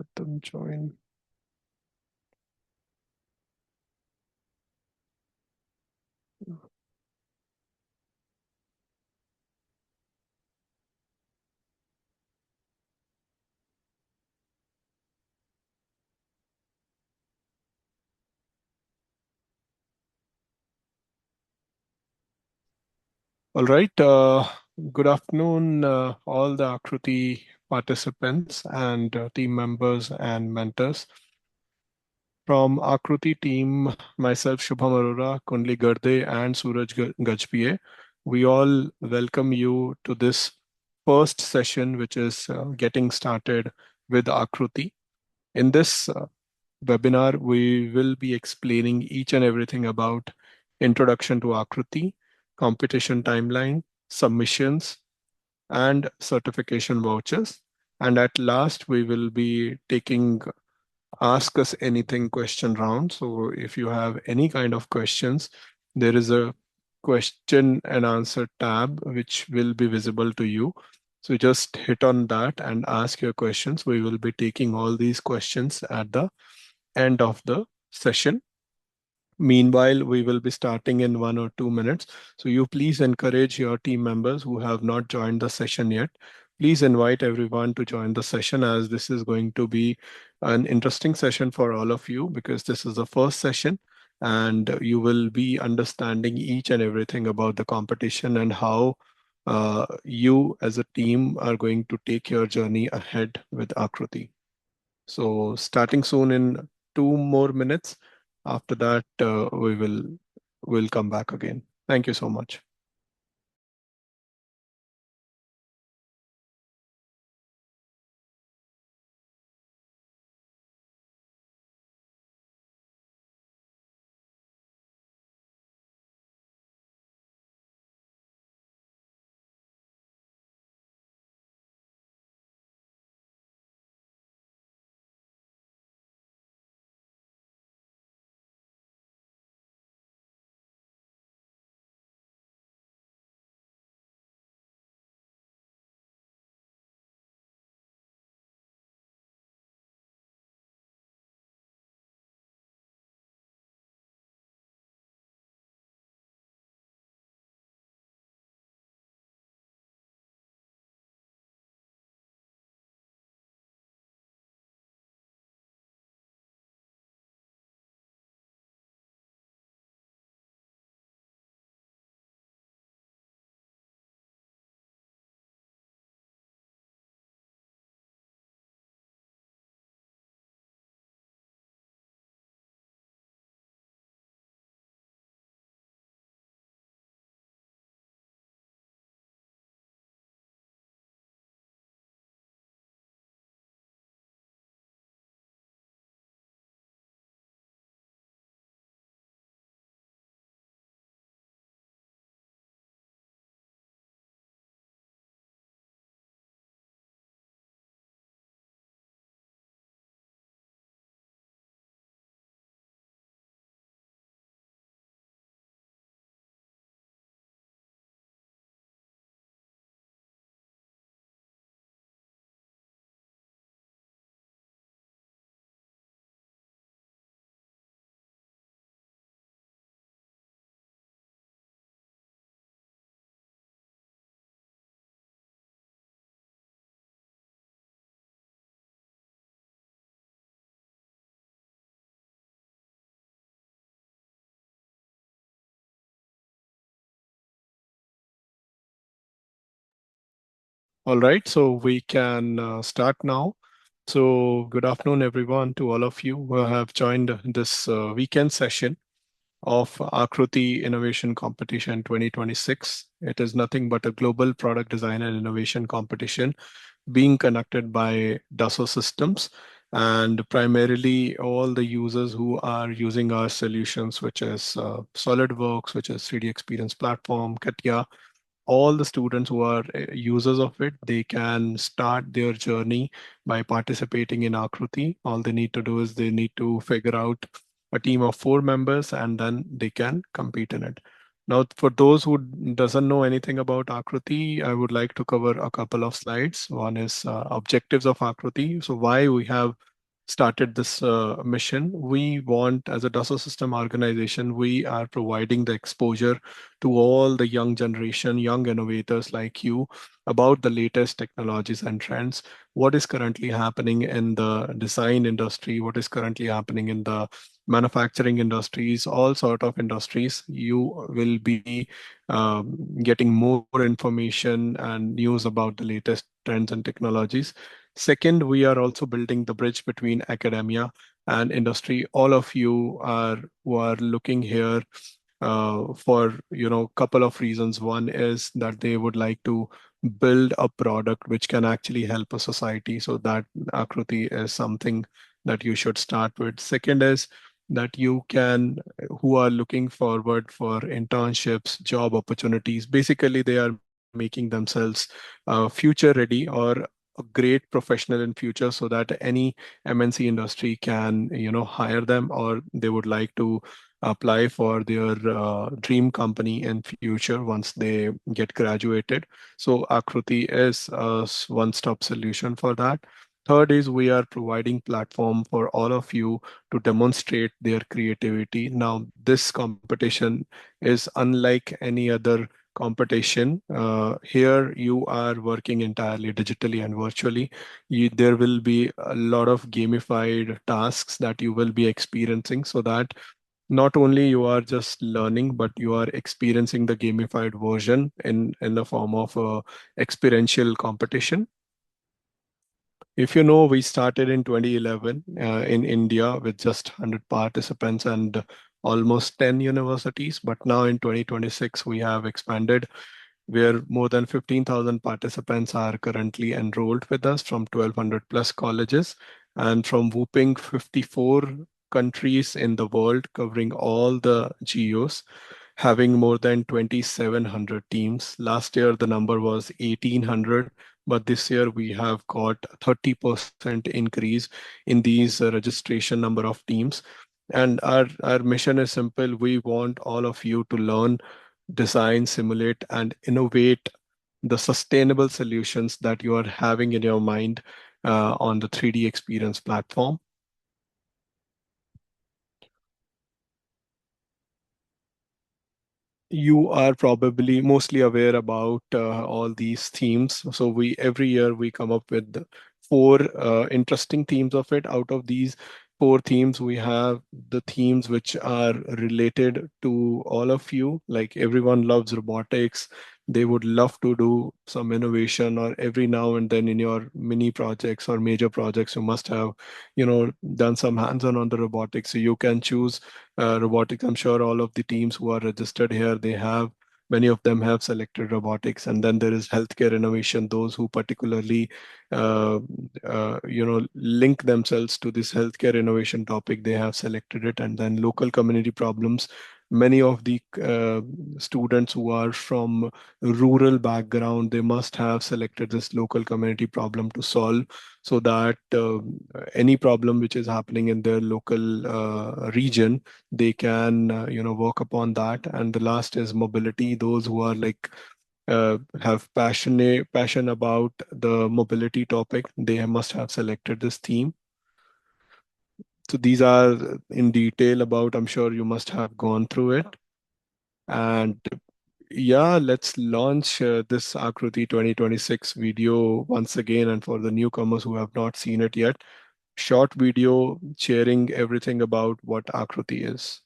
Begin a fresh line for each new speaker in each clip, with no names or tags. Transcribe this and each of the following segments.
Let them join. All right. Good afternoon, all the AAKRUTI participants and team members and mentors. From AAKRUTI team, myself, Shubham Arora, Kundli Garde, and Suraj Gajpiye, we all welcome you to this first session, which is getting started with AAKRUTI. In this webinar, we will be explaining each and everything about introduction to AAKRUTI, competition timeline, submissions, and certification vouchers. And at last, we will be taking ask us anything question round. So if you have any kind of questions, there is a question and answer tab which will be visible to you. So just hit on that and ask your questions. We will be taking all these questions at the end of the session. Meanwhile, we will be starting in 1 or 2 minutes. So you please encourage your team members who have not joined the session yet. Please invite everyone to join the session, as this is going to be an interesting session for all of you, because this is the first session and you will be understanding each and everything about the competition and how you as a team are going to take your journey ahead with AAKRUTI. So starting soon in 2 more minutes. After that, we'll come back again. Thank you so much. All right, so we can start now. So good afternoon, everyone, to all of you who have joined this weekend session of AAKRUTI Innovation Competition 2026. It is nothing but a global product design and innovation competition being conducted by Dassault Systems, and primarily all the users who are using our solutions, which is SolidWorks, which is 3D Experience Platform, CATIA. All the students who are users of it, they can start their journey by participating in AAKRUTI. All they need to do is they need to figure out a team of 4 members, and then they can compete in it. Now, for those who doesn't know anything about AAKRUTI, I would like to cover a couple of slides. One is objectives of AAKRUTI. So why we have started this mission. We want, as a Dassault System organization, we are providing the exposure to all the young generation, young innovators like you about the latest technologies and trends, what is currently happening in the design industry, what is currently happening in the manufacturing industries, all sort of industries. You will be getting more information and news about the latest trends and technologies. Second, we are also building the bridge between academia and industry. All of you are who are looking here for couple of reasons. One is that they would like to build a product which can actually help a society. So that Akruti is something that you should start with. Second is that you can, who are looking forward for internships, job opportunities. Basically, they are making themselves future ready or a great professional in future so that any MNC industry can hire them, or they would like to apply for their dream company in future once they get graduated. So Akruti is a one-stop solution for that. Third is we are providing platform for all of you to demonstrate their creativity. Now, this competition is unlike any other competition. Here you are working entirely digitally and virtually. There will be a lot of gamified tasks that you will be experiencing, so that not only you are just learning, but you are experiencing the gamified version in the form of a experiential competition. If you know, we started in 2011 in India with just 100 participants and almost 10 universities. But now in 2026, we have expanded where more than 15,000 participants are currently enrolled with us from 1,200 plus colleges and from whooping 54 countries in the world, covering all the geos, having more than 2,700 teams. Last year, the number was 1,800, but this year we have got 30% increase in these registration number of teams. And our mission is simple. We want all of you to learn, design, simulate, and innovate the sustainable solutions that you are having in your mind on the 3D experience platform. You are probably mostly aware about all these themes. So we every year we come up with four interesting themes of it. Out of these four themes, we have the themes which are related to all of you. Like everyone loves robotics. They would love to do some innovation, or every now and then in your mini projects or major projects, you must have, done some hands-on on the robotics. So you can choose robotics. I'm sure all of the teams who are registered here, they have many of them have selected robotics. And then there is healthcare innovation, those who particularly uh, link themselves to this healthcare innovation topic, they have selected it. And then local community problems, many of the students who are from rural background, they must have selected this local community problem to solve, so that any problem which is happening in their local region, they can work upon that. And the last is mobility, those who are like have passion about the mobility topic, they must have selected this theme. So these are in detail about, I'm sure you must have gone through it. And yeah, let's launch this Akruti 2026 video once again. And for the newcomers who have not seen it yet, short video sharing everything about what Akruti is.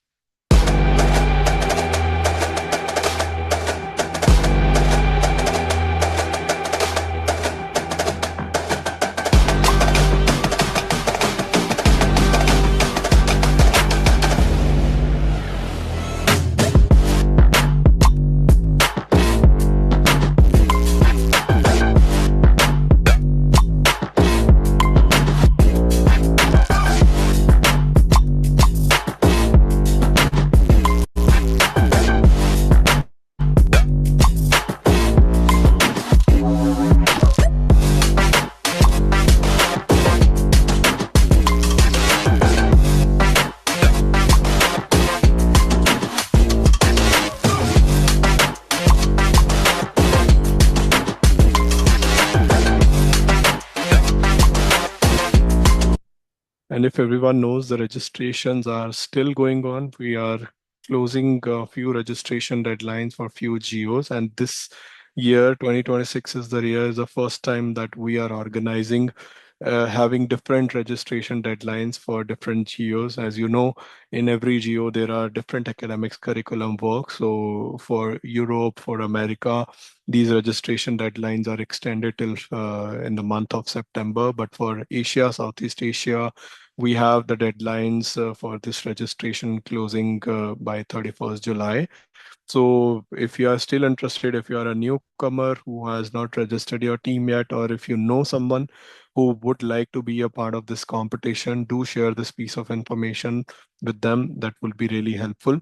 And if everyone knows, the registrations are still going on. We are closing a few registration deadlines for few geos, and this year 2026 is the first time that we are organizing having different registration deadlines for different geos. As you know, in every geo there are different academics curriculum work. So for Europe, for America, these registration deadlines are extended till in the month of September. But for Asia, Southeast Asia, we have the deadlines for this registration closing by 31st July. So if you are still interested, if you are a newcomer who has not registered your team yet, or if you know someone who would like to be a part of this competition, do share this piece of information with them. That will be really helpful.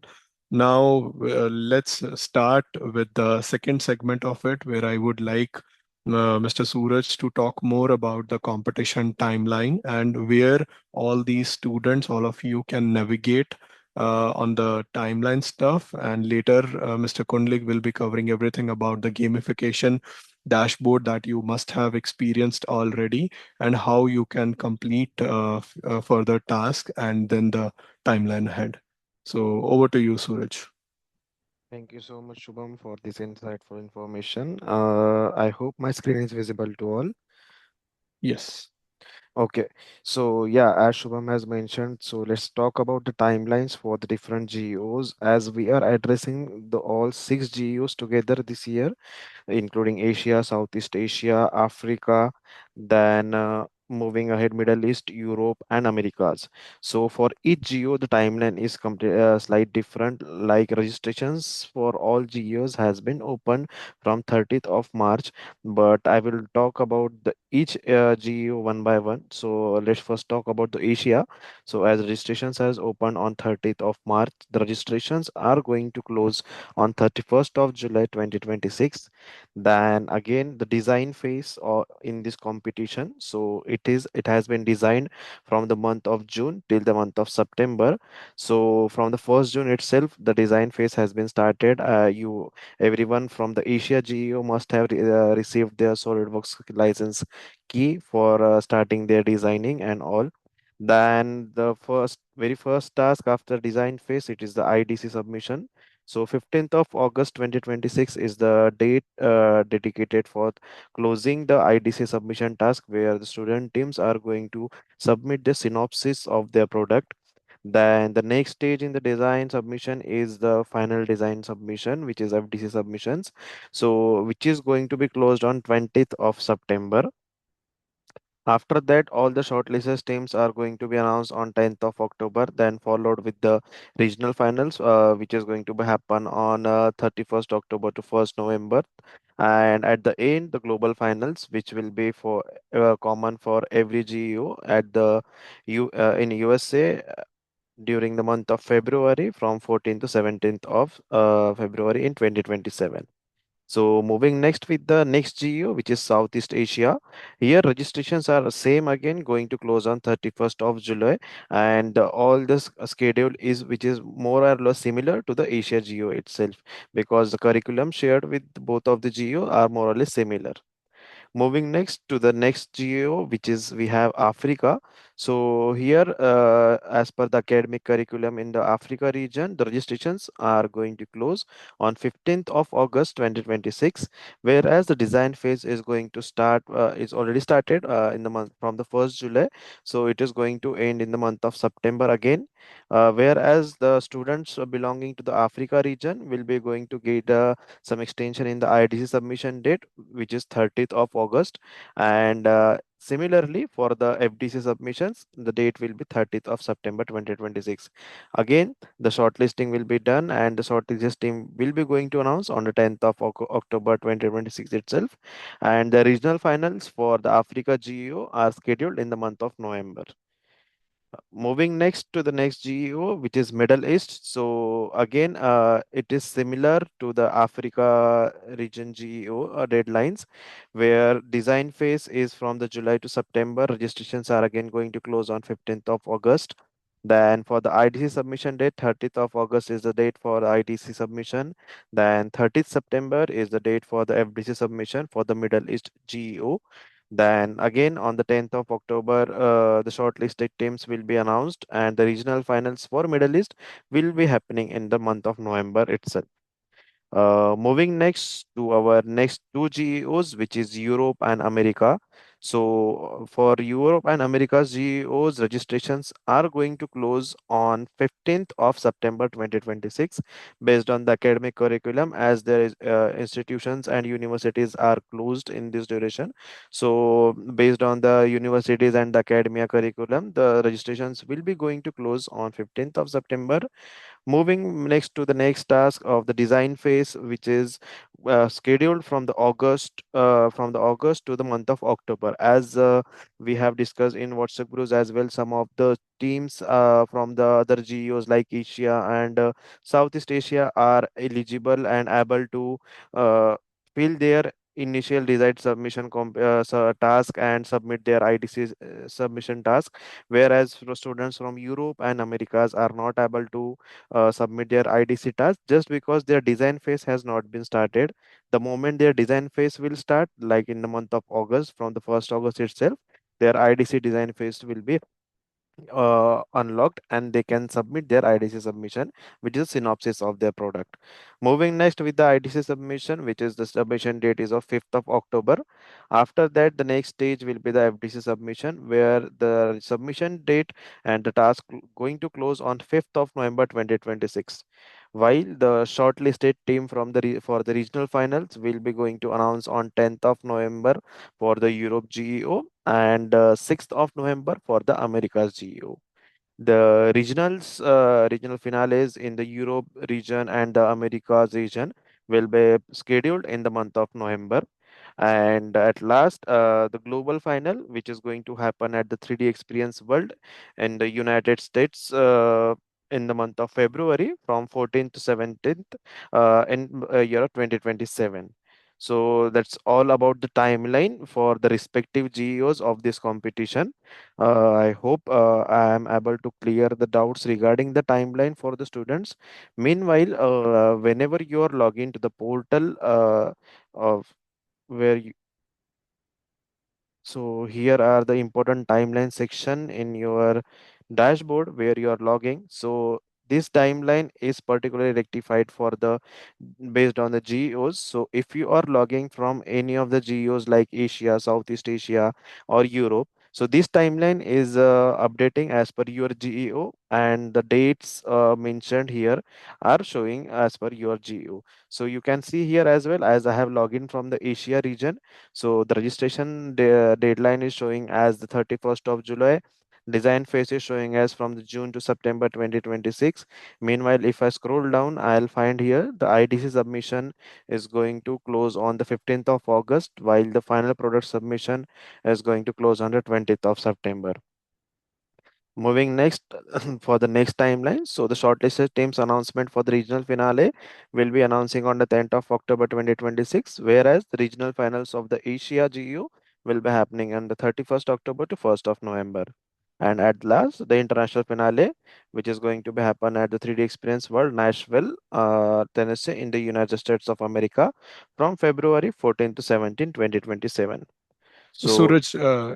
Now, let's start with the second segment of it, where I would like Mr. Suraj to talk more about the competition timeline and where all these students, all of you can navigate on the timeline stuff. And later, Mr. Kundlik will be covering everything about the gamification dashboard that you must have experienced already and how you can complete further tasks and then the timeline ahead. So over to you, Suraj.
Thank you so much, Shubham, for this insightful information. I hope my screen is visible to all.
Yes.
Okay, so yeah, as Shubham has mentioned, so let's talk about the timelines for the different GEOs as we are addressing the all six GEOs together this year, including Asia, Southeast Asia, Africa, then moving ahead, Middle East, Europe, and Americas. So for each geo, the timeline is slight different. Like registrations for all geos has been opened from 30th of March, but I will talk about the each geo one by one. So let's first talk about the Asia. So as registrations has opened on 30th of March, the registrations are going to close on 31st of July 2026. Then again the design phase or in this competition, so it has been designed from the month of June till the month of September. So from the 1st June itself the design phase has been started. You everyone from the Asia GEO must have received their SolidWorks license key for starting their designing and all. Then the very first task after design phase, it is the IDC submission. So 15th of August 2026 is the date dedicated for closing the IDC submission task, where the student teams are going to submit the synopsis of their product. Then the next stage in the design submission is the final design submission, which is FDC submissions. So which is going to be closed on 20th of September. After that, all the shortlisted teams are going to be announced on 10th of October, then followed with the regional finals, which is going to be happen on 31st October to 1st November. And at the end, the global finals, which will be for common for every GEO at the in USA during the month of February from 14th to 17th of February in 2027. So moving next with the next geo, which is Southeast Asia. Here registrations are same again, going to close on 31st of July, and all this schedule is which is more or less similar to the Asia geo itself, because the curriculum shared with both of the geo are more or less similar. Moving next to the next geo, which is we have Africa. So here, as per the academic curriculum in the Africa region, the registrations are going to close on 15th of August 2026, whereas the design phase is going to start, is already started in the month from the 1st July. So it is going to end in the month of September again, whereas the students belonging to the Africa region will be going to get some extension in the IDC submission date, which is 30th of August. And similarly, for the FDC submissions, the date will be 30th of September 2026. Again, the shortlisting will be done, and the shortlisting team will be going to announce on the 10th of October 2026 itself. And the regional finals for the Africa GEO are scheduled in the month of November. Moving next to the next GEO, which is Middle East. So again, it is similar to the Africa region GEO deadlines, where design phase is from the July to September. Registrations are again going to close on 15th of August. Then for the IDC submission date, 30th of August is the date for the IDC submission. Then 30th September is the date for the FDC submission for the Middle East GEO. Then again on the 10th of October, the shortlisted teams will be announced, and the regional finals for Middle East will be happening in the month of November itself. Moving next to our next two GEOs, which is Europe and America. So, for Europe and America's GEOs, registrations are going to close on 15th of September 2026 based on the academic curriculum, as there is institutions and universities are closed in this duration. So, based on the universities and the academia curriculum, the registrations will be going to close on 15th of September. Moving next to the next task of the design phase, which is scheduled from the August to the month of October. As we have discussed in WhatsApp groups as well, some of the teams from the other GEOs like Asia and Southeast Asia are eligible and able to uh, fill their initial design submission task and submit their IDC submission task, whereas for students from Europe and Americas are not able to submit their IDC task just because their design phase has not been started. The moment their design phase will start, like in the month of August, from the 1st August itself, their IDC design phase will be unlocked and they can submit their IDC submission, which is a synopsis of their product. Moving next with the IDC submission, which is the submission date is of 5th of October. After that, the next stage will be the FDC submission, where the submission date and the task going to close on 5th of November 2026. While the shortlisted team from for the regional finals will be going to announce on 10th of November for the Europe GEO and 6th of November for the Americas GEO. The regional finales in the Europe region and the Americas region will be scheduled in the month of November. And at last, the global final, which is going to happen at the 3D Experience World in the United States in the month of February from 14th to 17th in year of 2027. So that's all about the timeline for the respective GEOs of this competition. I hope I am able to clear the doubts regarding the timeline for the students. Meanwhile, whenever you are logging to the portal of where so here are the important timeline section in your dashboard where you are logging. So this timeline is particularly rectified for the based on the GEOs. So if you are logging from any of the GEOs like Asia, Southeast Asia, or Europe, so this timeline is updating as per your GEO, and the dates mentioned here are showing as per your GEO. So you can see here as well, as I have logged in from the Asia region. So the registration deadline is showing as the 31st of July. Design phase is showing as from the June to September 2026. Meanwhile, if I scroll down, I'll find here the IDC submission is going to close on the 15th of August, while the final product submission is going to close on the 20th of September. Moving next for the next timeline. So the shortlisted team's announcement for the regional finale will be announcing on the 10th of October 2026, whereas the regional finals of the Asia GU will be happening on the 31st October to 1st of November. And at last, the international finale, which is going to be happen at the 3D Experience World Nashville, Tennessee, in the United States of America, from February 14 to 17, 2027.
So
So,
Suraj,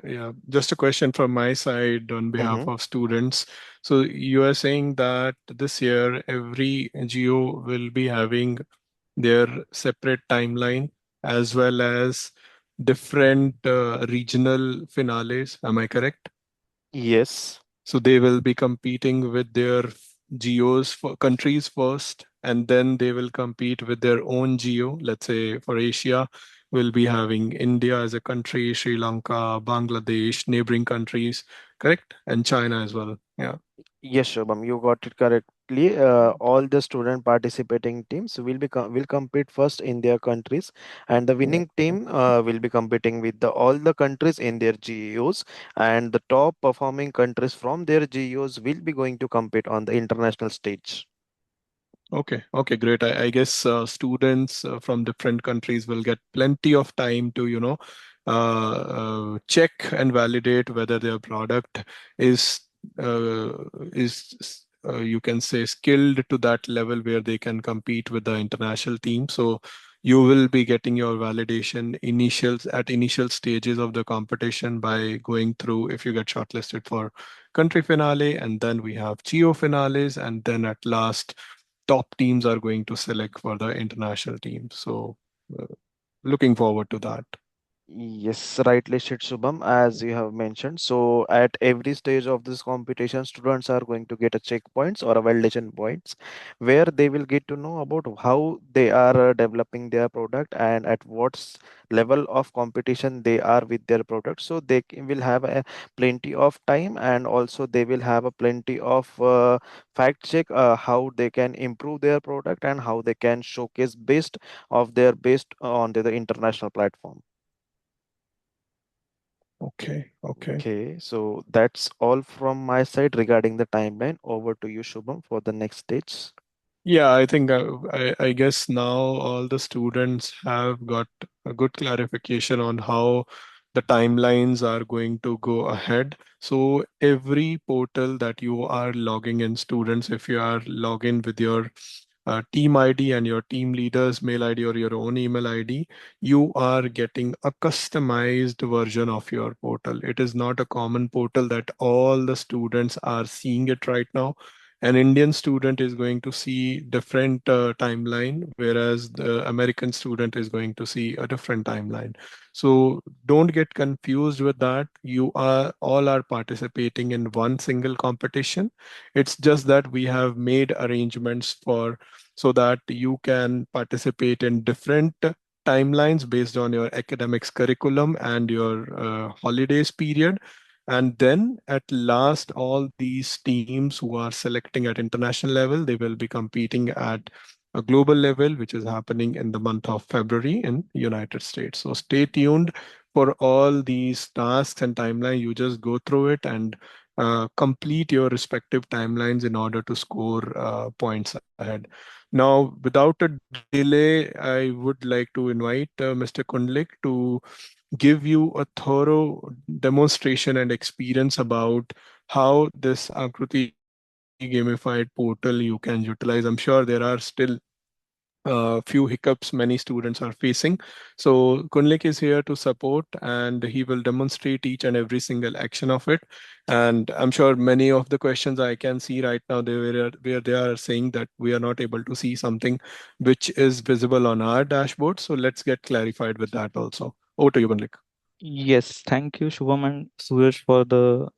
yeah, just a question from my side on behalf
mhm.
of students. So you are saying that this year every geo will be having their separate timeline as well as different regional finales. Am I correct?
Yes.
So they will be competing with their geos for countries first, and then they will compete with their own geo. Let's say for Asia, we'll be having India as a country, Sri Lanka, Bangladesh, neighboring countries, correct? And China as well. Yeah.
Yes, Shobham, you got it correctly. All the student participating teams will compete first in their countries, and the
Yeah.
winning team will be competing with all the countries in their GEOs, and the top performing countries from their GEOs will be going to compete on the international stage.
Okay, okay, great. I guess students from different countries will get plenty of time to, check and validate whether their product is you can say skilled to that level where they can compete with the international team. So You will be getting your validation initials at initial stages of the competition by going through if you get shortlisted for country finale, and then we have geo finales, and then at last top teams are going to select for the international team. So uh, looking forward to that.
Yes, rightly said, Shubham, as you have mentioned. So, at every stage of this competition, students are going to get a checkpoints or a validation points where they will get to know about how they are developing their product and at level of competition they are with their product. So, will have a plenty of time, and also they will have a plenty of fact check how they can improve their product and how they can showcase best of their best on the international platform.
Okay, okay.
Okay, so that's all from my side regarding the timeline. Over to you, Shubham, for the next stage.
Yeah, I think I guess now all the students have got a good clarification on how the timelines are going to go ahead. So every portal that you are logging in, students, if you are logging with your team ID and your team leader's mail ID or your own email ID, you are getting a customized version of your portal. It is not a common portal that all the students are seeing it right now. An Indian student is going to see different timeline, whereas the American student is going to see a different timeline. So don't get confused with that. You are all are participating in one single competition. It's just that we have made arrangements for so that you can participate in different timelines based on your academics curriculum and your holidays period. And then at last, all these teams who are selecting at international level, they will be competing at a global level, which is happening in the month of February in United States. So stay tuned for all these tasks and timeline. You just go through it and complete your respective timelines in order to score points ahead. Now, without a delay, I would like to invite Mr. Kundlik to give you a thorough demonstration and experience about how this Akruti gamified portal you can utilize. I'm sure there are still few hiccups many students are facing. So Kunlik is here to support and he will demonstrate each and every single action of it. And I'm sure many of the questions I can see right now, where they are saying that we are not able to see something which is visible on our dashboard. So let's get clarified with that also. Over to you, Kunlik.
Yes, thank you, Shubham and Suraj, for the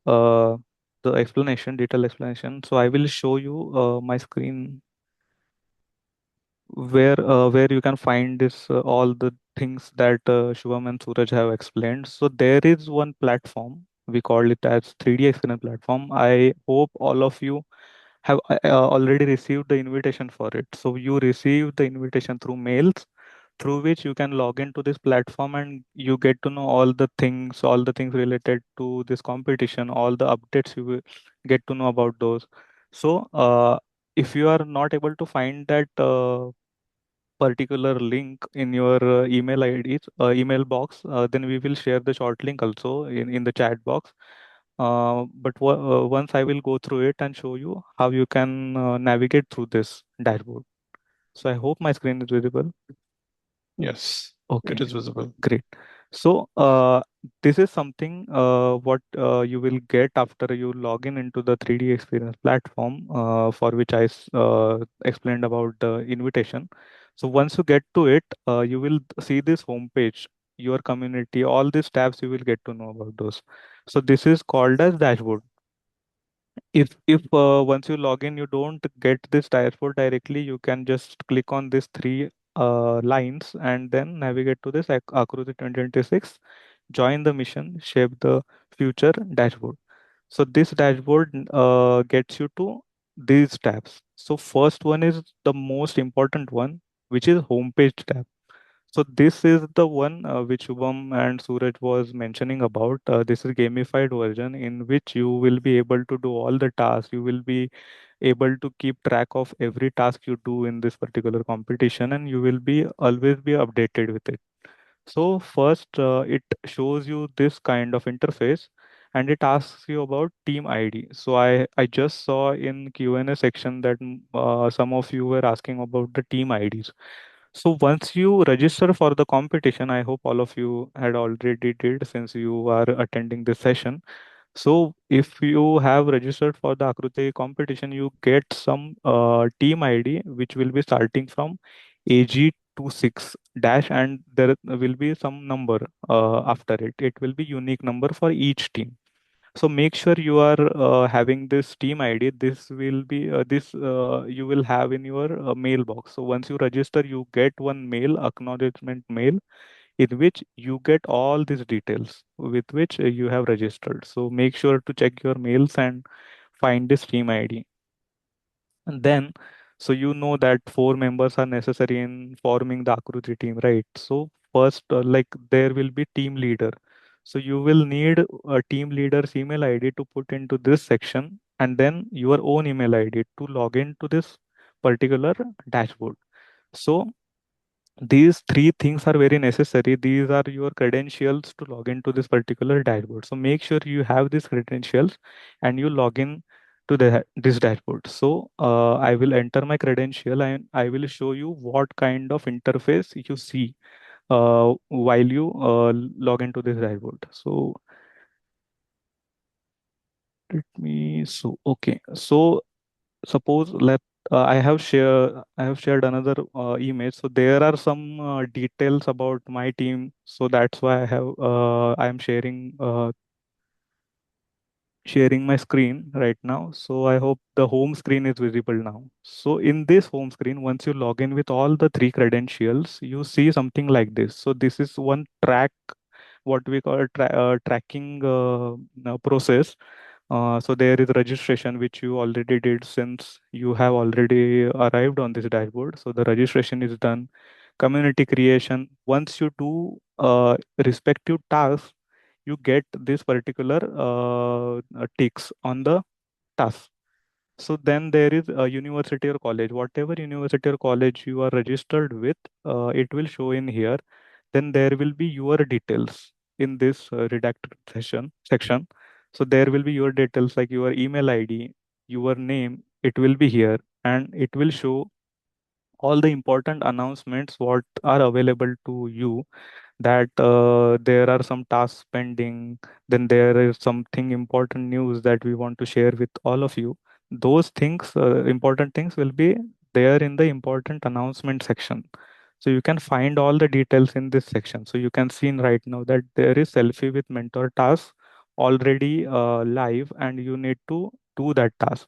explanation, detailed explanation. So I will show you my screen where you can find this all the things that Shubham and Suraj have explained. So there is one platform, we call it as 3D experience platform. I hope all of you have already received the invitation for it. So you receive the invitation through mails, through which you can log into this platform and you get to know all the things related to this competition, all the updates you will get to know about those. So if you are not able to find that particular link in your email IDs, email box, then we will share the short link also in the chat box. Once I will go through it and show you how you can navigate through this dashboard. So I hope my screen is visible.
Yes, it
Okay,
is visible.
great. So this is something what you will get after you log in into the 3D experience platform for which explained about the invitation. So once you get to it, you will see this homepage, your community, all these tabs you will get to know about those. So this is called as dashboard. If once you log in you don't get this dashboard directly, you can just click on these three lines and then navigate to this Akruti 2026, join the mission, shape the future dashboard. So this dashboard gets you to these tabs. So first one is the most important one, which is homepage tab. So this is the one which Shubham and Suraj was mentioning about. This is gamified version in which you will be able to do all the tasks. You will be able to keep track of every task you do in this particular competition, and you will be always be updated with it. So first, it shows you this kind of interface, and it asks you about team ID. So I just saw in Q&A section that some of you were asking about the team IDs. So once you register for the competition, I hope all of you had already did since you are attending this session. So if you have registered for the Akruti competition, you get some team ID which will be starting from AG26 dash, and there will be some number after it. It will be unique number for each team. So make sure you are having this team ID. This will be this you will have in your mailbox. So once you register, you get one mail, acknowledgement mail, in which you get all these details with which you have registered. So make sure to check your mails and find this team ID. And then, so you know that four members are necessary in forming the Akruti team, right? So first, like there will be team leader. So you will need a team leader's email ID to put into this section, and then your own email ID to log into this particular dashboard. So these three things are very necessary. These are your credentials to log into this particular dashboard. So make sure you have these credentials and you log in to this dashboard. So I will enter my credential and I will show you what kind of interface you see while you log into this dashboard. So let me, so okay. So suppose let I have shared another image. So there are some details about my team. So that's why I am sharing my screen right now. So I hope the home screen is visible now. So in this home screen, once you log in with all the three credentials, you see something like this. So this is one track, what we call tracking process. So there is registration, which you already did since you have already arrived on this dashboard. So the registration is done. Community creation. Once you do respective tasks, you get this particular ticks on the task. So then there is a university or college. Whatever university or college you are registered with, it will show in here. Then there will be your details in this redacted section. So there will be your details like your email ID, your name. It will be here, and it will show all the important announcements what are available to you, that there are some tasks pending, then there is something important news that we want to share with all of you. Those things, important things, will be there in the important announcement section. So you can find all the details in this section. So you can see right now that there is selfie with mentor task already live, and you need to do that task.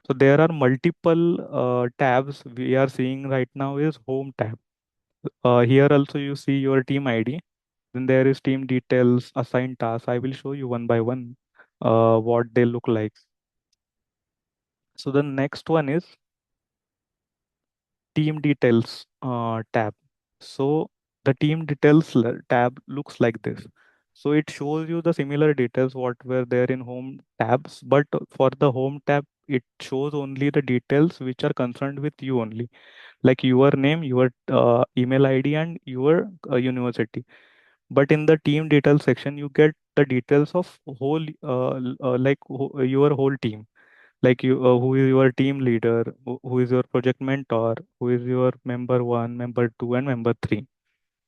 So there are multiple tabs we are seeing right now is home tab. Here also you see your team ID. Then there is team details, assigned tasks. I will show you one by one what they look like. So the next one is team details tab. So the team details tab looks like this. So it shows you the similar details what were there in home tabs, but for the home tab, it shows only the details which are concerned with you only, like your name, your email ID, and your university. But in the team details section, you get the details of whole your whole team, like you who is your team leader, who is your project mentor, who is your member 1, member 2, and member 3.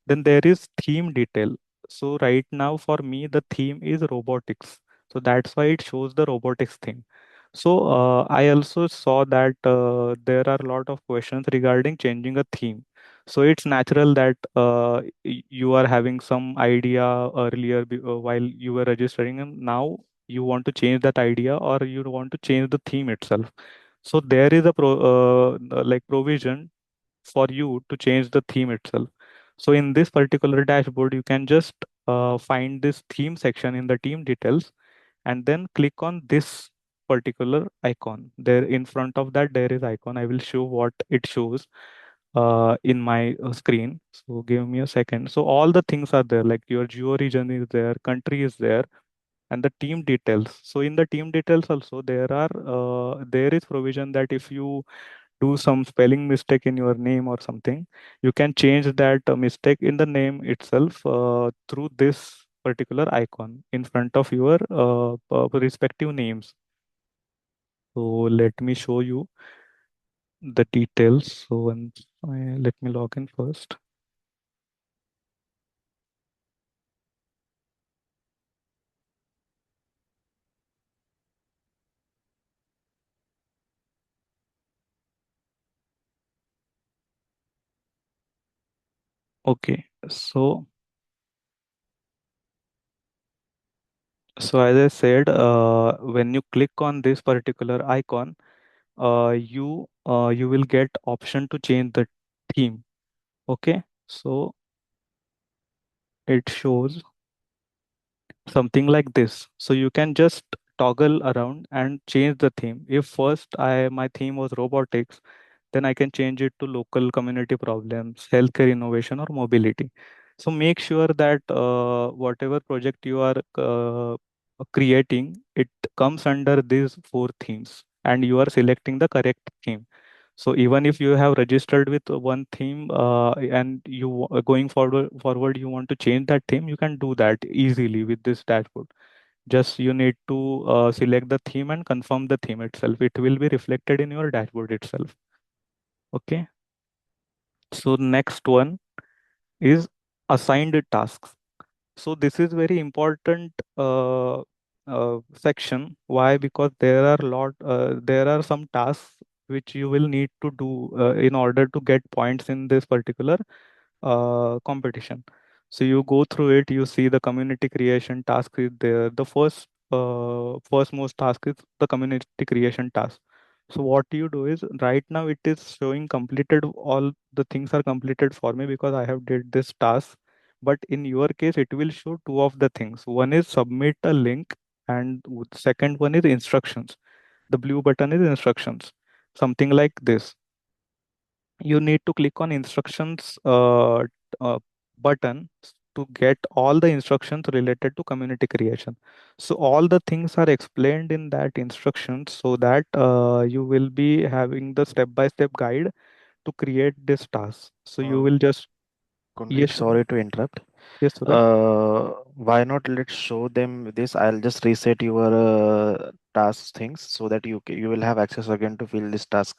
Then there is theme detail. So right now for me the theme is robotics, so that's why it shows the robotics theme. So I also saw that there are a lot of questions regarding changing a theme. So it's natural that you are having some idea earlier while you were registering, and now you want to change that idea or you want to change the theme itself. So there is a provision for you to change the theme itself. So in this particular dashboard, you can just find this theme section in the team details, and then click on this particular icon. There in front of that, there is icon. I will show what it shows in my screen. So give me a second. So all the things are there, like your geo region is there, country is there, and the team details. So in the team details also, there is provision that if you do some spelling mistake in your name or something, you can change that mistake in the name itself through this particular icon in front of your respective names. So let me show you the details. So Let me log in first. Okay, so as I said, when you click on this particular icon, you will get option to change the theme. Okay, so it shows something like this. So you can just toggle around and change the theme. If first I my theme was robotics, then I can change it to local community problems, healthcare innovation, or mobility. So make sure that whatever project you are creating, it comes under these four themes, and you are selecting the correct theme. So even if you have registered with one theme, and going forward you want to change that theme, you can do that easily with this dashboard. Just you need to select the theme and confirm the theme itself. It will be reflected in your dashboard itself. Okay. So next one is assigned tasks. So this is very important section. Why? Because there are some tasks which you will need to do in order to get points in this particular competition. So you go through it, you see the community creation task is there. The first most task is the community creation task. So what you do is, right now it is showing completed, all the things are completed for me because I have did this task. But in your case, it will show two of the things. One is submit a link, and second one is instructions. The blue button is instructions, something like this. You need to click on instructions button to get all the instructions related to community creation. So all the things are explained in that instructions, so that you will be having the step by step guide to create this task. So you
Uh,
will just,
Kunal,
yes,
sorry to interrupt.
yes, Suraj.
Why not let's show them this? I'll just reset your task things so that you will have access again to fill this task.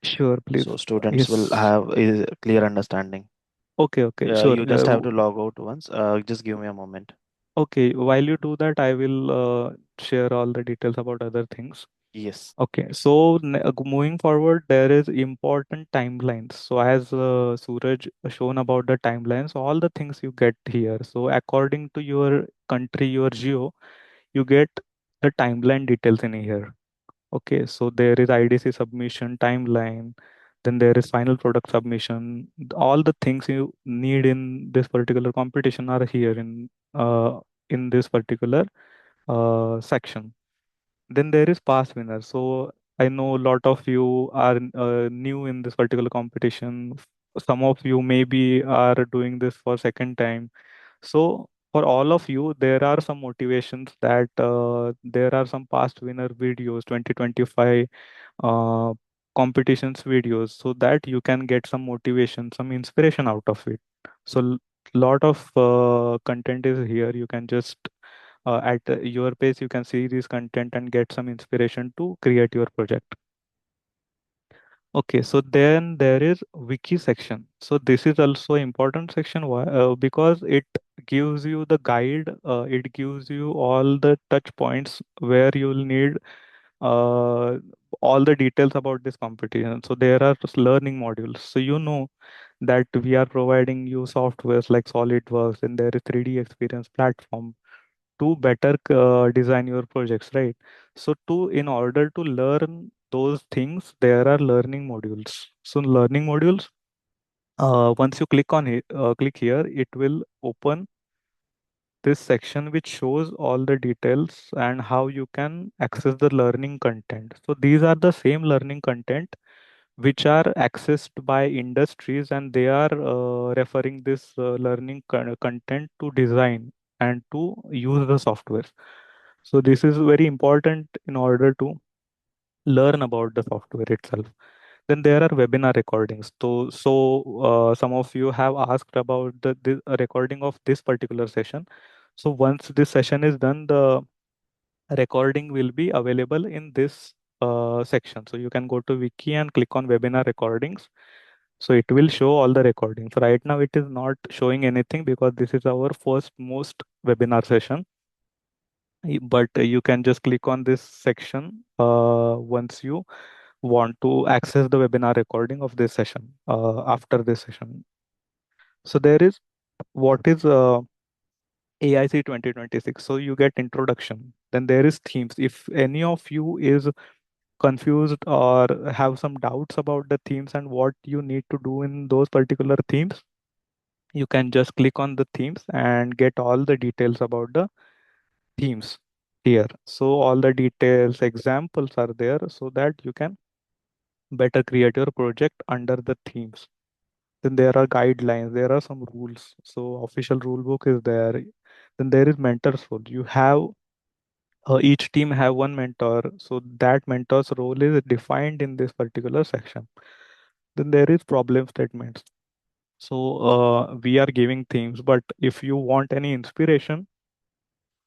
Sure, please.
So students will
Yes.
have a clear understanding.
Okay, okay, sure.
You just have to log out once. Just give me a moment.
Okay, while you do that, I will share all the details about other things.
Yes.
Okay, so moving forward, there is important timelines. So as Suraj shown about the timelines, all the things you get here. So according to your country, your geo, you get the timeline details in here. Okay, so there is IDC submission timeline, then there is final product submission. All the things you need in this particular competition are here in this particular section. Then there is past winner. So I know a lot of you are new in this particular competition. Some of you maybe are doing this for second time. So for all of you, there are some motivations that there are some past winner videos, 2025 uh, competitions videos, so that you can get some motivation, some inspiration out of it. So lot of content is here. You can just at your pace, you can see this content and get some inspiration to create your project. Okay, so then there is wiki section. So this is also important section. Why? Because it gives you the guide. It gives you all the touch points where you will need uh, all the details about this competition. So there are just learning modules. So you know that we are providing you softwares like SolidWorks, and there is 3D experience platform to better design your projects, right? So to in order to learn those things, there are learning modules. So learning modules, once you click on it, click here, it will open this section which shows all the details and how you can access the learning content. So these are the same learning content which are accessed by industries, and they are referring this learning content to design and to use the software. So this is very important in order to learn about the software itself. Then there are webinar recordings. So some of you have asked about the recording of this particular session. So once this session is done, the recording will be available in this section. So you can go to wiki and click on webinar recordings. So it will show all the recordings. Right now it is not showing anything because this is our first most webinar session. But you can just click on this section once you want to access the webinar recording of this session after this session. So there is what is AIC 2026. So you get introduction. Then there is themes. If any of you is confused or have some doubts about the themes and what you need to do in those particular themes, you can just click on the themes and get all the details about the themes here. So all the details, examples are there so that you can better create your project under the themes. Then there are guidelines, there are some rules. So official rule book is there. Then there is mentor's role. You have each team have one mentor, so that mentor's role is defined in this particular section. Then there is problem statements. So we are giving themes, but if you want any inspiration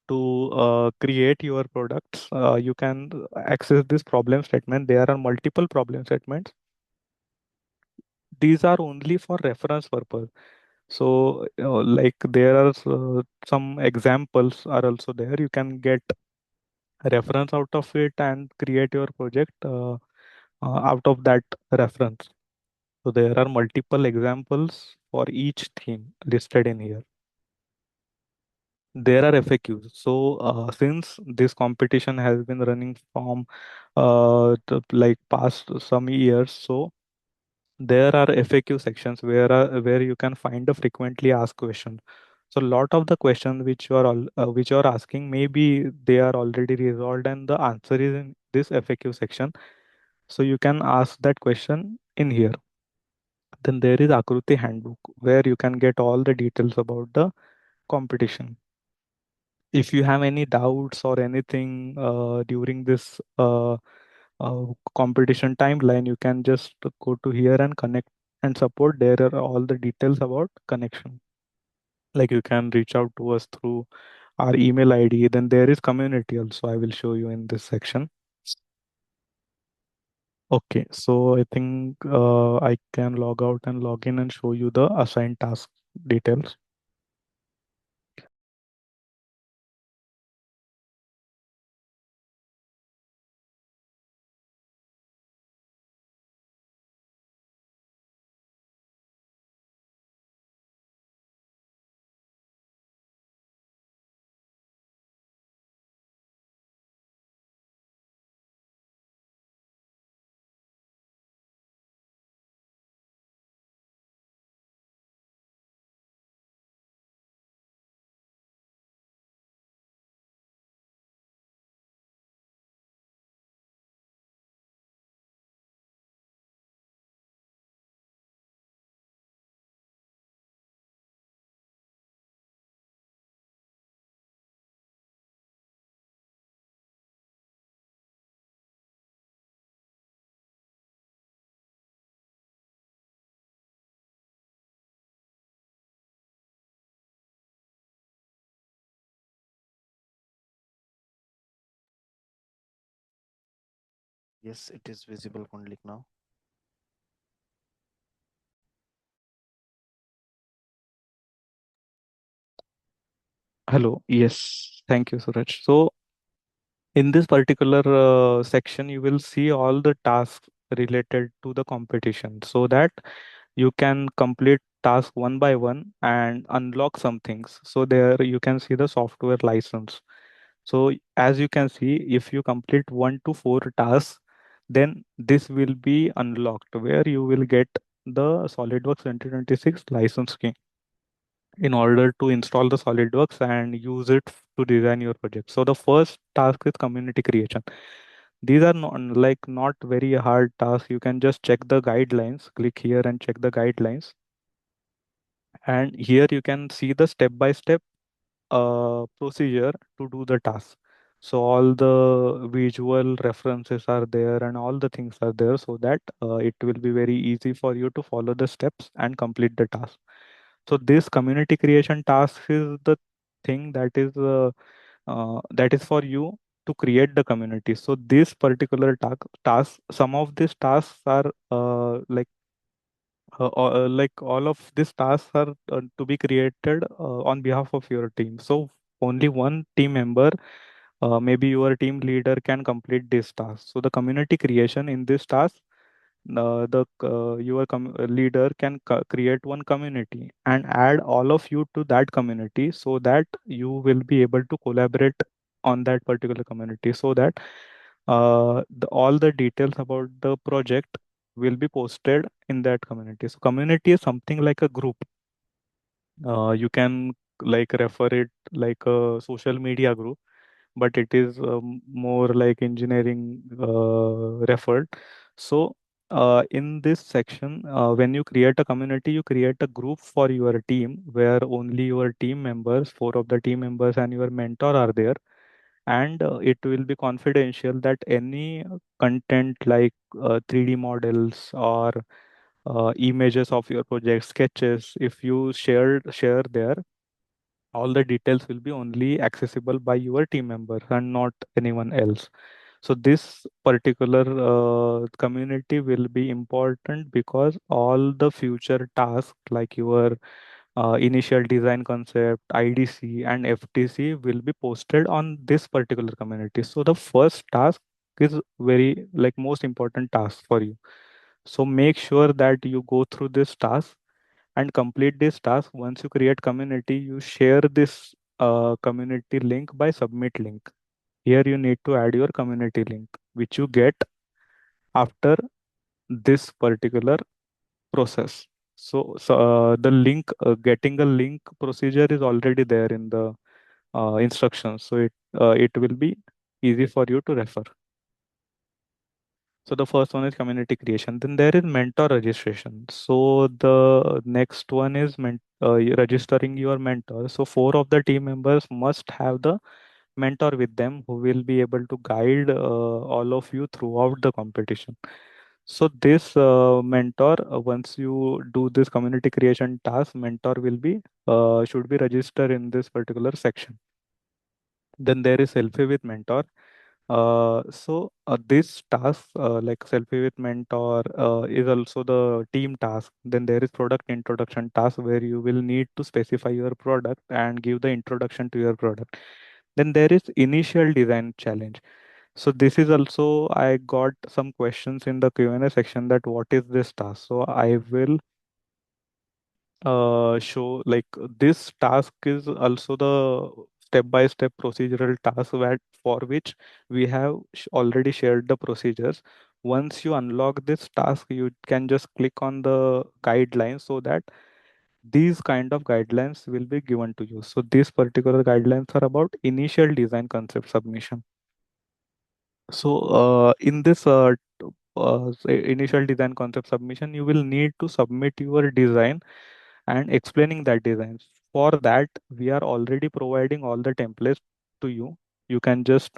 to create your products, you can access this problem statement. There are multiple problem statements. These are only for reference purpose. So like there are some examples are also there. You can get reference out of it and create your project out of that reference. So there are multiple examples for each theme listed in here. There are FAQs. So since this competition has been running from like past some years, so there are FAQ sections where you can find the frequently asked question. So a lot of the questions which you are asking, maybe they are already resolved and the answer is in this FAQ section. So you can ask that question in here. Then there is Akruti handbook where you can get all the details about the competition. If you have any doubts or anything during this uh, competition timeline, you can just go to here and connect and support. There are all the details about connection. Like you can reach out to us through our email ID. Then there is community also. I will show you in this section. Okay, so I think I can log out and log in and show you the assigned task details.
Yes, it is visible, Kundlik, now.
Hello. Yes. Thank you, Suraj. So in this particular section, you will see all the tasks related to the competition so that you can complete task one by one and unlock some things. So there you can see the software license. So as you can see, if you complete 1 to 4 tasks, then this will be unlocked where you will get the SolidWorks 2026 license key in order to install the SolidWorks and use it to design your project. So the first task is community creation. These are not very hard tasks. You can just check the guidelines, click here and check the guidelines. And here you can see the step-by-step procedure to do the task. So all the visual references are there and all the things are there so that it will be very easy for you to follow the steps and complete the task. So this community creation task is the thing that is for you to create the community. So this particular task, some of these tasks are like like all of these tasks are to be created on behalf of your team. So only one team member, maybe your team leader, can complete this task. So the community creation in this task, the your leader can create one community and add all of you to that community, so that you will be able to collaborate on that particular community, so that all the details about the project will be posted in that community. So community is something like a group. You can like refer it like a social media group, but it is more like engineering referred. So in this section, when you create a community, you create a group for your team where only your team members, four of the team members and your mentor are there. And it will be confidential, that any content like 3D models or images of your project, sketches, if you share there, all the details will be only accessible by your team members and not anyone else. So this particular community will be important, because all the future tasks like your initial design concept, IDC and FTC will be posted on this particular community. So the first task is very like most important task for you. So make sure that you go through this task and complete this task. Once you create community, you share this community link by submit link. Here you need to add your community link, which you get after this particular process. So the link, getting a link procedure is already there in the instructions. So it will be easy for you to refer. So the first one is community creation. Then there is mentor registration. So the next one is registering your mentor. So four of the team members must have the mentor with them, who will be able to guide all of you throughout the competition. So this mentor, once you do this community creation task, mentor will be should be registered in this particular section. Then there is selfie with mentor. So this task, like selfie with mentor, is also the team task. Then there is product introduction task, where you will need to specify your product and give the introduction to your product. Then there is initial design challenge. So this is also, I got some questions in the Q&A section, that what is this task. So I will show, like, this task is also the step-by-step procedural task, that for which we have already shared the procedures. Once you unlock this task, you can just click on the guidelines, so that these kind of guidelines will be given to you. So these particular guidelines are about initial design concept submission. So in this initial design concept submission, you will need to submit your design and explaining that design. For that, we are already providing all the templates to you. You can just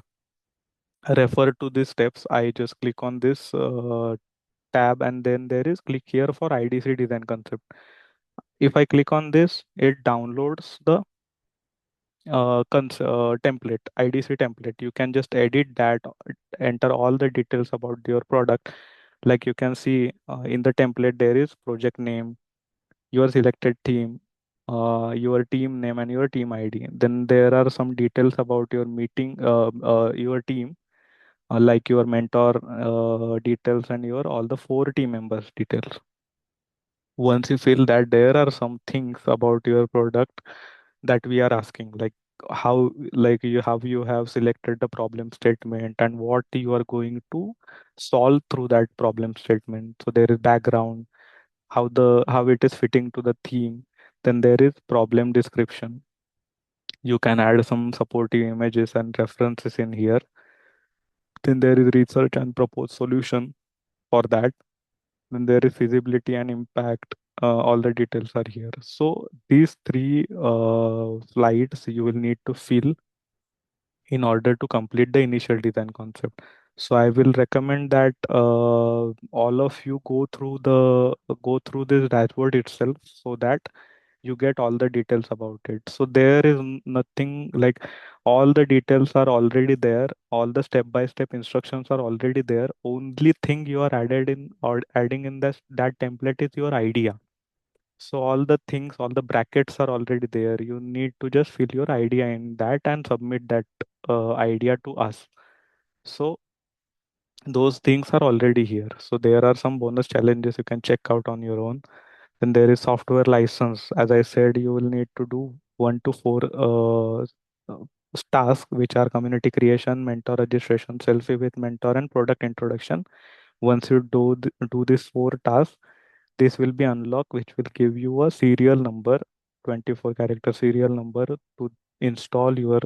refer to these steps. I just click on this tab, and then there is click here for IDC design concept. If I click on this, it downloads the template, IDC template. You can just edit that, enter all the details about your product. Like you can see in the template, there is project name, your selected theme, your team name, and your team ID. Then there are some details about your meeting, your team, like your mentor details and your all the four team members details. Once you feel that, there are some things about your product that we are asking, like how, like you have selected the problem statement and what you are going to solve through that problem statement. So there is background, how it is fitting to the theme. Then there is problem description. You can add some supportive images and references in here. Then there is research and proposed solution for that. Then there is feasibility and impact. All the details are here. So these three slides you will need to fill in order to complete the initial design concept. So I will recommend that all of you go through this dashboard itself, so that you get all the details about it. So there is nothing like, all the details are already there, all the step by step instructions are already there. Only thing you are added in or adding in that template is your idea. So all the things, all the brackets are already there. You need to just fill your idea in that and submit that idea to us. So those things are already here. So there are some bonus challenges you can check out on your own. Then there is software license. As I said, you will need to do 1 to 4 uh, tasks, which are community creation, mentor registration, selfie with mentor, and product introduction. Once you do these 4 tasks, this will be unlocked, which will give you a serial number, 24 character serial number to install your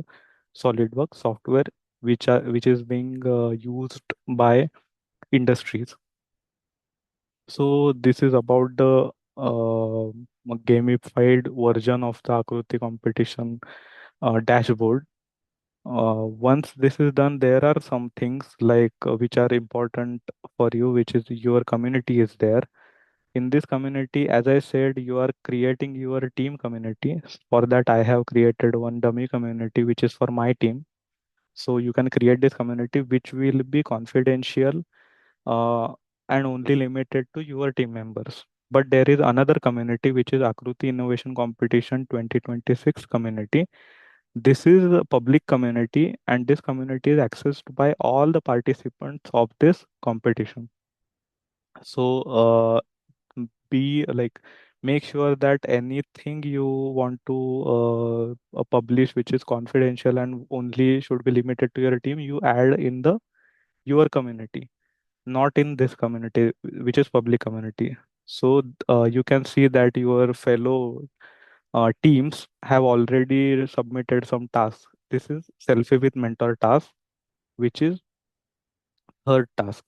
SolidWorks software, which is being used by industries. So this is about the gamified version of the Akruti competition dashboard. Once this is done, there are some things like which are important for you, which is your community is there. In this community, as I said, you are creating your team community. For that, I have created one dummy community, which is for my team. So you can create this community, which will be confidential uh, and only limited to your team members. But there is another community, which is Akruti Innovation Competition 2026 community. This is a public community, and this community is accessed by all the participants of this competition. So be like, make sure that anything you want to publish, which is confidential and only should be limited to your team, you add in the your community, not in this community, which is public community. So you can see that your fellow teams have already submitted some tasks. This is selfie with mentor task, which is third task.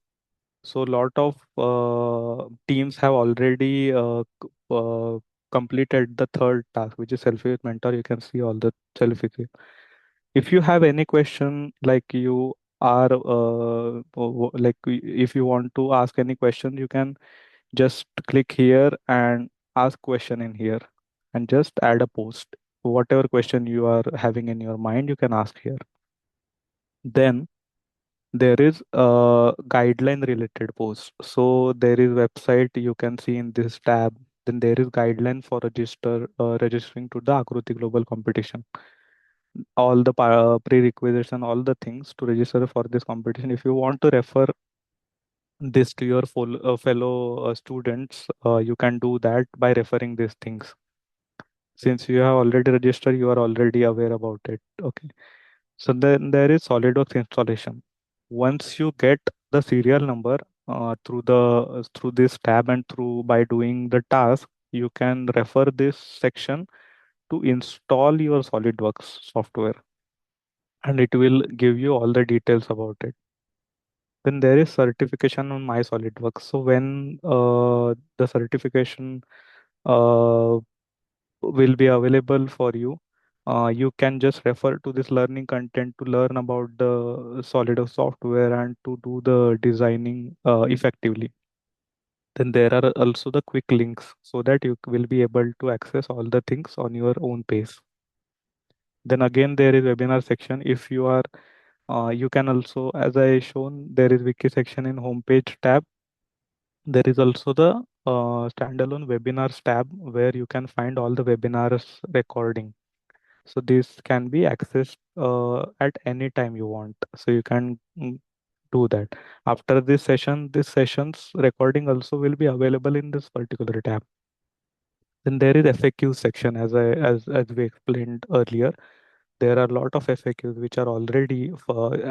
So a lot of teams have already completed the third task, which is selfie with mentor. You can see all the selfies. If you have any question, like you are like if you want to ask any question, you can just click here and ask question in here, and just add a post. Whatever question you are having in your mind, you can ask here. Then there is a guideline related post. So there is website you can see in this tab. Then there is guideline for registering to the Akruti Global Competition. All the prerequisites and all the things to register for this competition. If you want to refer this to your fellow students, you can do that by referring these things. Since you have already registered, you are already aware about it. Okay. So then there is SolidWorks installation. Once you get the serial number through this tab and through by doing the task, you can refer this section to install your SolidWorks software, and it will give you all the details about it. Then there is certification on my SolidWorks. So when the certification uh, will be available for you, you can just refer to this learning content to learn about the Solidus software and to do the designing effectively. Then there are also the quick links so that you will be able to access all the things on your own pace. Then again, there is webinar section. If you are, you can also, as I shown, there is wiki section in homepage tab. There is also the standalone webinars tab where you can find all the webinars recording. So this can be accessed at any time you want. So you can do that. After this session's recording also will be available in this particular tab. Then there is FAQ section, as we explained earlier. There are a lot of FAQs which are already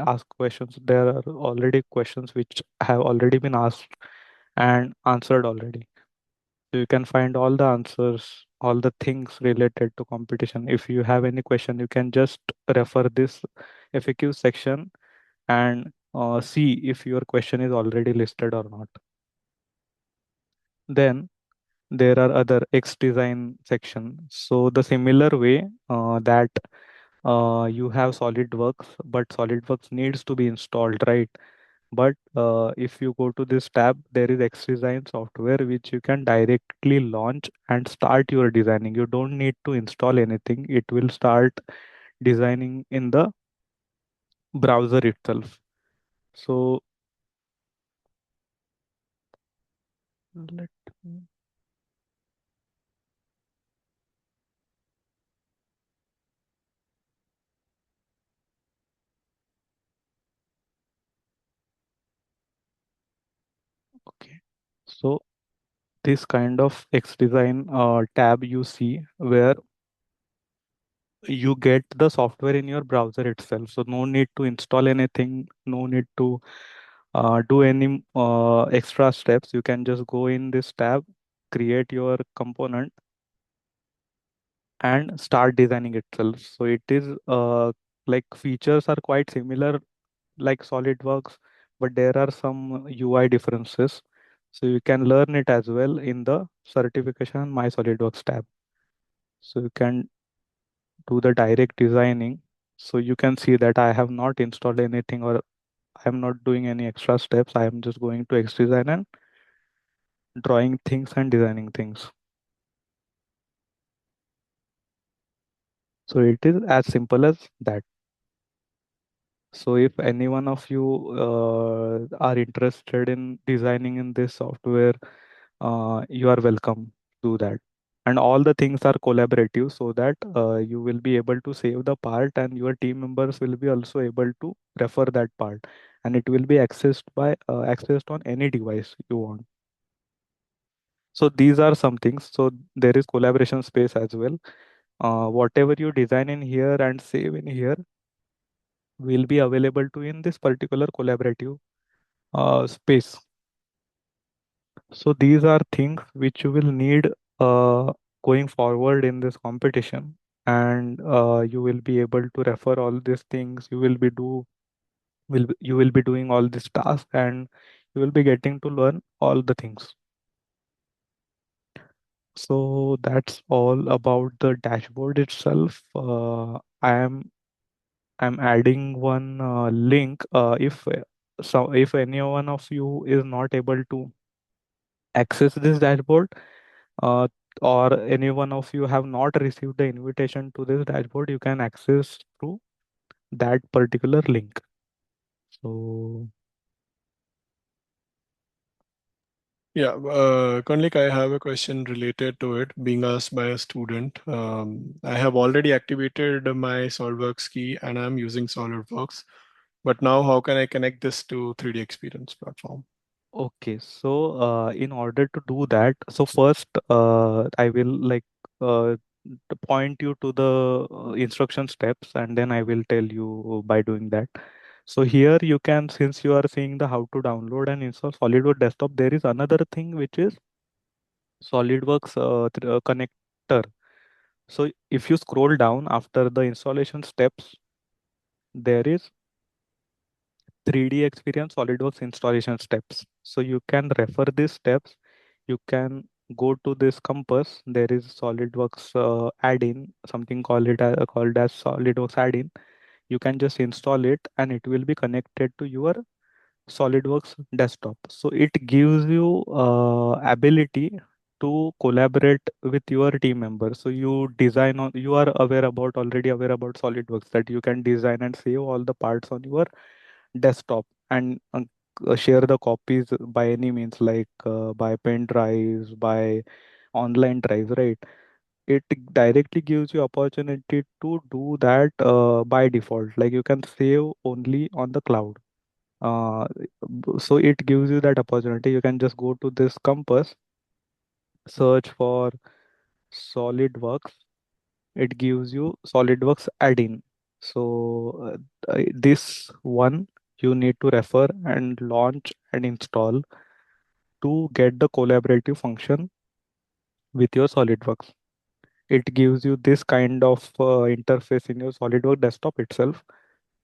asked questions. There are already questions which have already been asked and answered already. So you can find all the answers, all the things related to competition. If you have any question, you can just refer this FAQ section and see if your question is already listed or not. Then there are other X design section. So the similar way that you have SolidWorks, but SolidWorks needs to be installed, right? But if you go to this tab, there is X Design software which you can directly launch and start your designing. You don't need to install anything. It will start designing in the browser itself. So let me, okay. So this kind of X design tab you see where you get the software in your browser itself. So no need to install anything, no need to do any extra steps. You can just go in this tab, create your component, and start designing itself. So it is like features are quite similar like SolidWorks, but there are some UI differences. So you can learn it as well in the certification My SolidWorks tab. So you can do the direct designing. So you can see that I have not installed anything or I am not doing any extra steps. I am just going to XDesign and drawing things and designing things. So it is as simple as that. So if any one of you are interested in designing in this software, you are welcome to that. And all the things are collaborative so that you will be able to save the part and your team members will be also able to refer that part, and it will be accessed on any device you want. So these are some things. So there is collaboration space as well. Whatever you design in here and save in here will be available to in this particular collaborative space. So these are things which you will need going forward in this competition, and you will be able to refer all these things. You will be doing all these tasks, and you will be getting to learn all the things. So that's all about the dashboard itself. I'm adding one link. If any one of you is not able to access this dashboard, uh, or any one of you have not received the invitation to this dashboard, you can access through that particular link. So
Yeah, Kanlik, I have a question related to it, being asked by a student. I have already activated my SolidWorks key and I'm using SolidWorks, but now how can I connect this to 3D Experience platform?
okay, so in order to do that, so first I will like to point you to the instruction steps, and then I will tell you by doing that. So here you can, since you are seeing the how to download and install SolidWorks desktop, there is another thing which is SolidWorks connector. So if you scroll down after the installation steps, there is 3D experience SolidWorks installation steps. So you can refer these steps. You can go to this compass. There is SolidWorks add-in, something called as SolidWorks add-in. You can just install it, and it will be connected to your SolidWorks desktop. So it gives you ability to collaborate with your team members. So you are already aware about SolidWorks, that you can design and save all the parts on your desktop, and share the copies by any means, like by pen drives, by online drives, right? It directly gives you opportunity to do that by default. Like you can save only on the cloud. So it gives you that opportunity. You can just go to this compass, search for SolidWorks. It gives you SolidWorks add-in. So this one you need to refer and launch and install to get the collaborative function with your SolidWorks. It gives you this kind of interface in your SolidWorks desktop itself,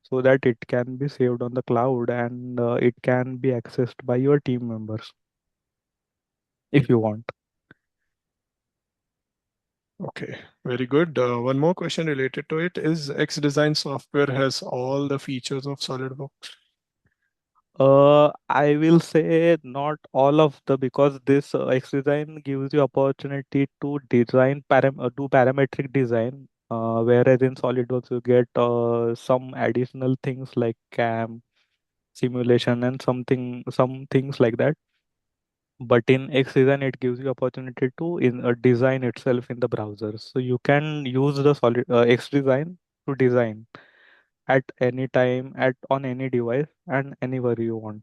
so that it can be saved on the cloud, and it can be accessed by your team members if you want.
Okay, very good. One more question related to it is XDesign software has all the features of SolidWorks.
I will say not all of the, because this X design gives you opportunity to do parametric design Whereas in SolidWorks you get some additional things like cam, simulation, and some things like that. But in XDesign it gives you opportunity to design itself in the browser, so you can use the solid XDesign to design at any time, at on any device and anywhere you want.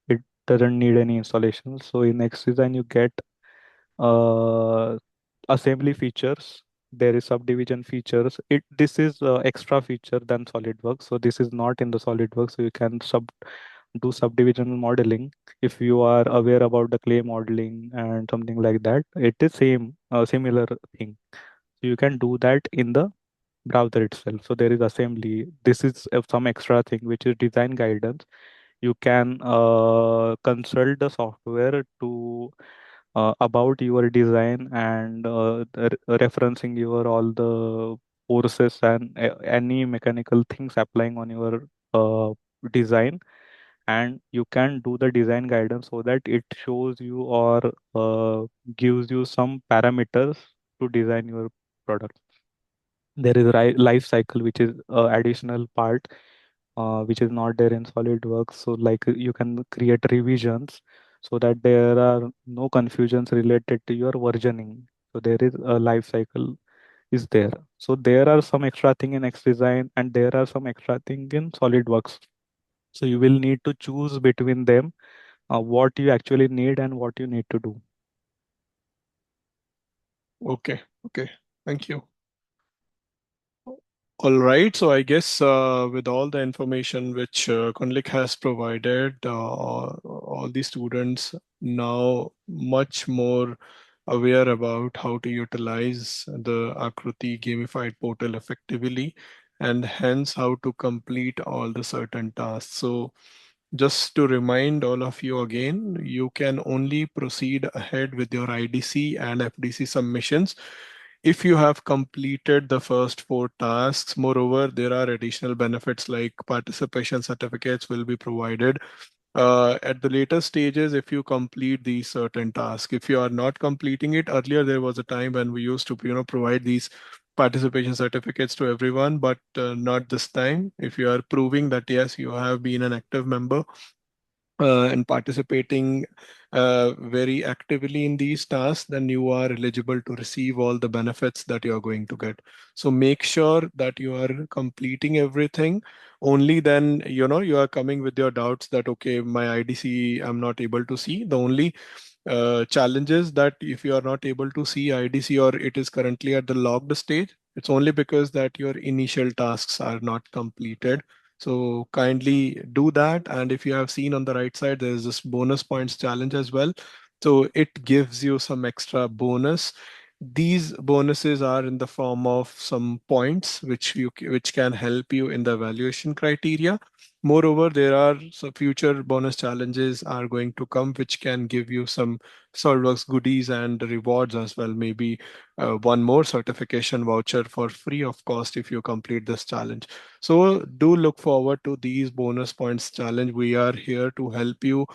It doesn't need any installation. So in XDesign you get uh, assembly features, there is subdivision features. This is extra feature than SolidWorks, so this is not in the SolidWorks, so you can do subdivision modeling. If you are aware about the clay modeling and something like that, it is similar thing. So you can do that in the browser itself. So there is assembly. This is some extra thing which is design guidance. You can consult the software to about your design and referencing your all the forces and any mechanical things applying on your design, and you can do the design guidance so that it shows you or gives you some parameters to design your product. There is life cycle, which is additional part which is not there in SolidWorks. So like you can create revisions so that there are no confusions related to your versioning. So there is a life cycle is there. So there are some extra thing in XDesign and there are some extra thing in SolidWorks. So you will need to choose between them, what you actually need and what you need to do.
Okay, okay. Thank you. All right. So I guess with all the information which Kunlik has provided, all the students now much more aware about how to utilize the Akruti gamified portal effectively, and hence how to complete all the certain tasks. So just to remind all of you again, you can only proceed ahead with your IDC and FDC submissions if you have completed the first four tasks. Moreover, there are additional benefits like participation certificates will be provided at the later stages if you complete these certain tasks. If you are not completing it, earlier there was a time when we used to provide these participation certificates to everyone, but not this time. If you are proving that yes, you have been an active member and participating very actively in these tasks, then you are eligible to receive all the benefits that you are going to get. So make sure that you are completing everything. Only then, you are coming with your doubts that, okay, my IDC, I'm not able to see. The only challenges that if you are not able to see IDC or it is currently at the logged stage, it's only because that your initial tasks are not completed. So kindly do that. And if you have seen on the right side, there's this bonus points challenge as well. So it gives you some extra bonus. These bonuses are in the form of some points which can help you in the evaluation criteria. Moreover, there are some future bonus challenges are going to come, which can give you some SolidWorks goodies and rewards as well. Maybe one more certification voucher for free of cost if you complete this challenge. So do look forward to these bonus points challenge. We are here to help you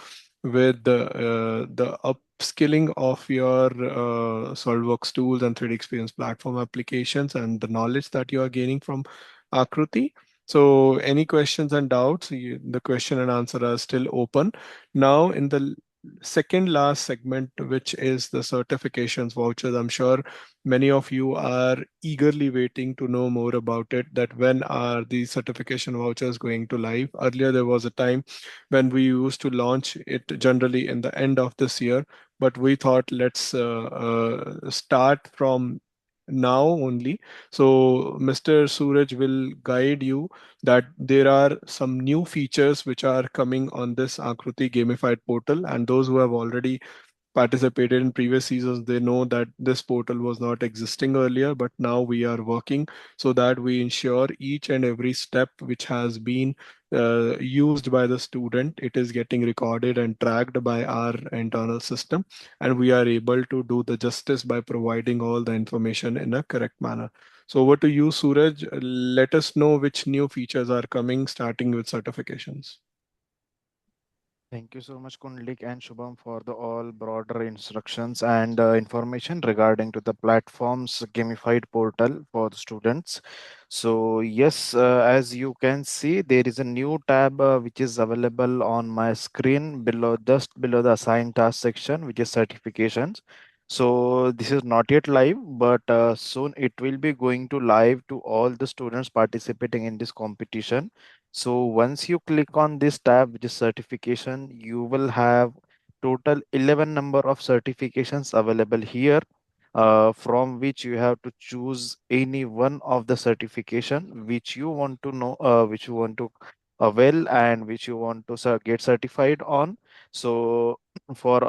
with the upskilling of your SolidWorks tools and 3D Experience platform applications and the knowledge that you are gaining from Akruti. So any questions and doubts, the question and answer are still open. Now in the second last segment, which is the certifications vouchers, I'm sure many of you are eagerly waiting to know more about it, that when are these certification vouchers going to live. Earlier, there was a time when we used to launch it generally in the end of this year, but we thought let's start from now only. So Mr. Suraj will guide you that there are some new features which are coming on this Akruti gamified portal, and those who have already participated in previous seasons, they know that this portal was not existing earlier, but now we are working so that we ensure each and every step which has been used by the student, it is getting recorded and tracked by our internal system, and we are able to do the justice by providing all the information in a correct manner. So over to you, Suraj. Let us know which new features are coming, starting with certifications.
Thank you so much, Kundlik and Shubham, for the all broader instructions and information regarding to the platform's gamified portal for the students. So yes, as you can see, there is a new tab which is available on my screen below, just below the assigned task section, which is certifications. So this is not yet live, but soon it will be going to live to all the students participating in this competition. So once you click on this tab, which is certification, you will have total 11 number of certifications available here, from which you have to choose any one of the certification which you want to know, which you want to avail and which you want to get certified on. So for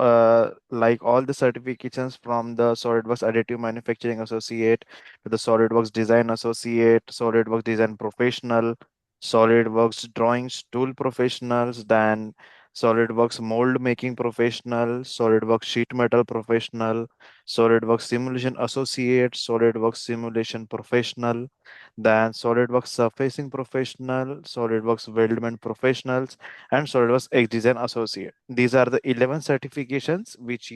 like all the certifications from the SolidWorks Additive Manufacturing Associate to the SolidWorks Design Associate, SolidWorks Design Professional, SolidWorks Drawings Tool Professionals, then SolidWorks Mold Making Professional, SolidWorks Sheet Metal Professional, SolidWorks Simulation Associate, SolidWorks Simulation Professional, then SolidWorks Surfacing Professional, SolidWorks Weldment Professionals, and SolidWorks X Design Associate. These are the 11 certifications which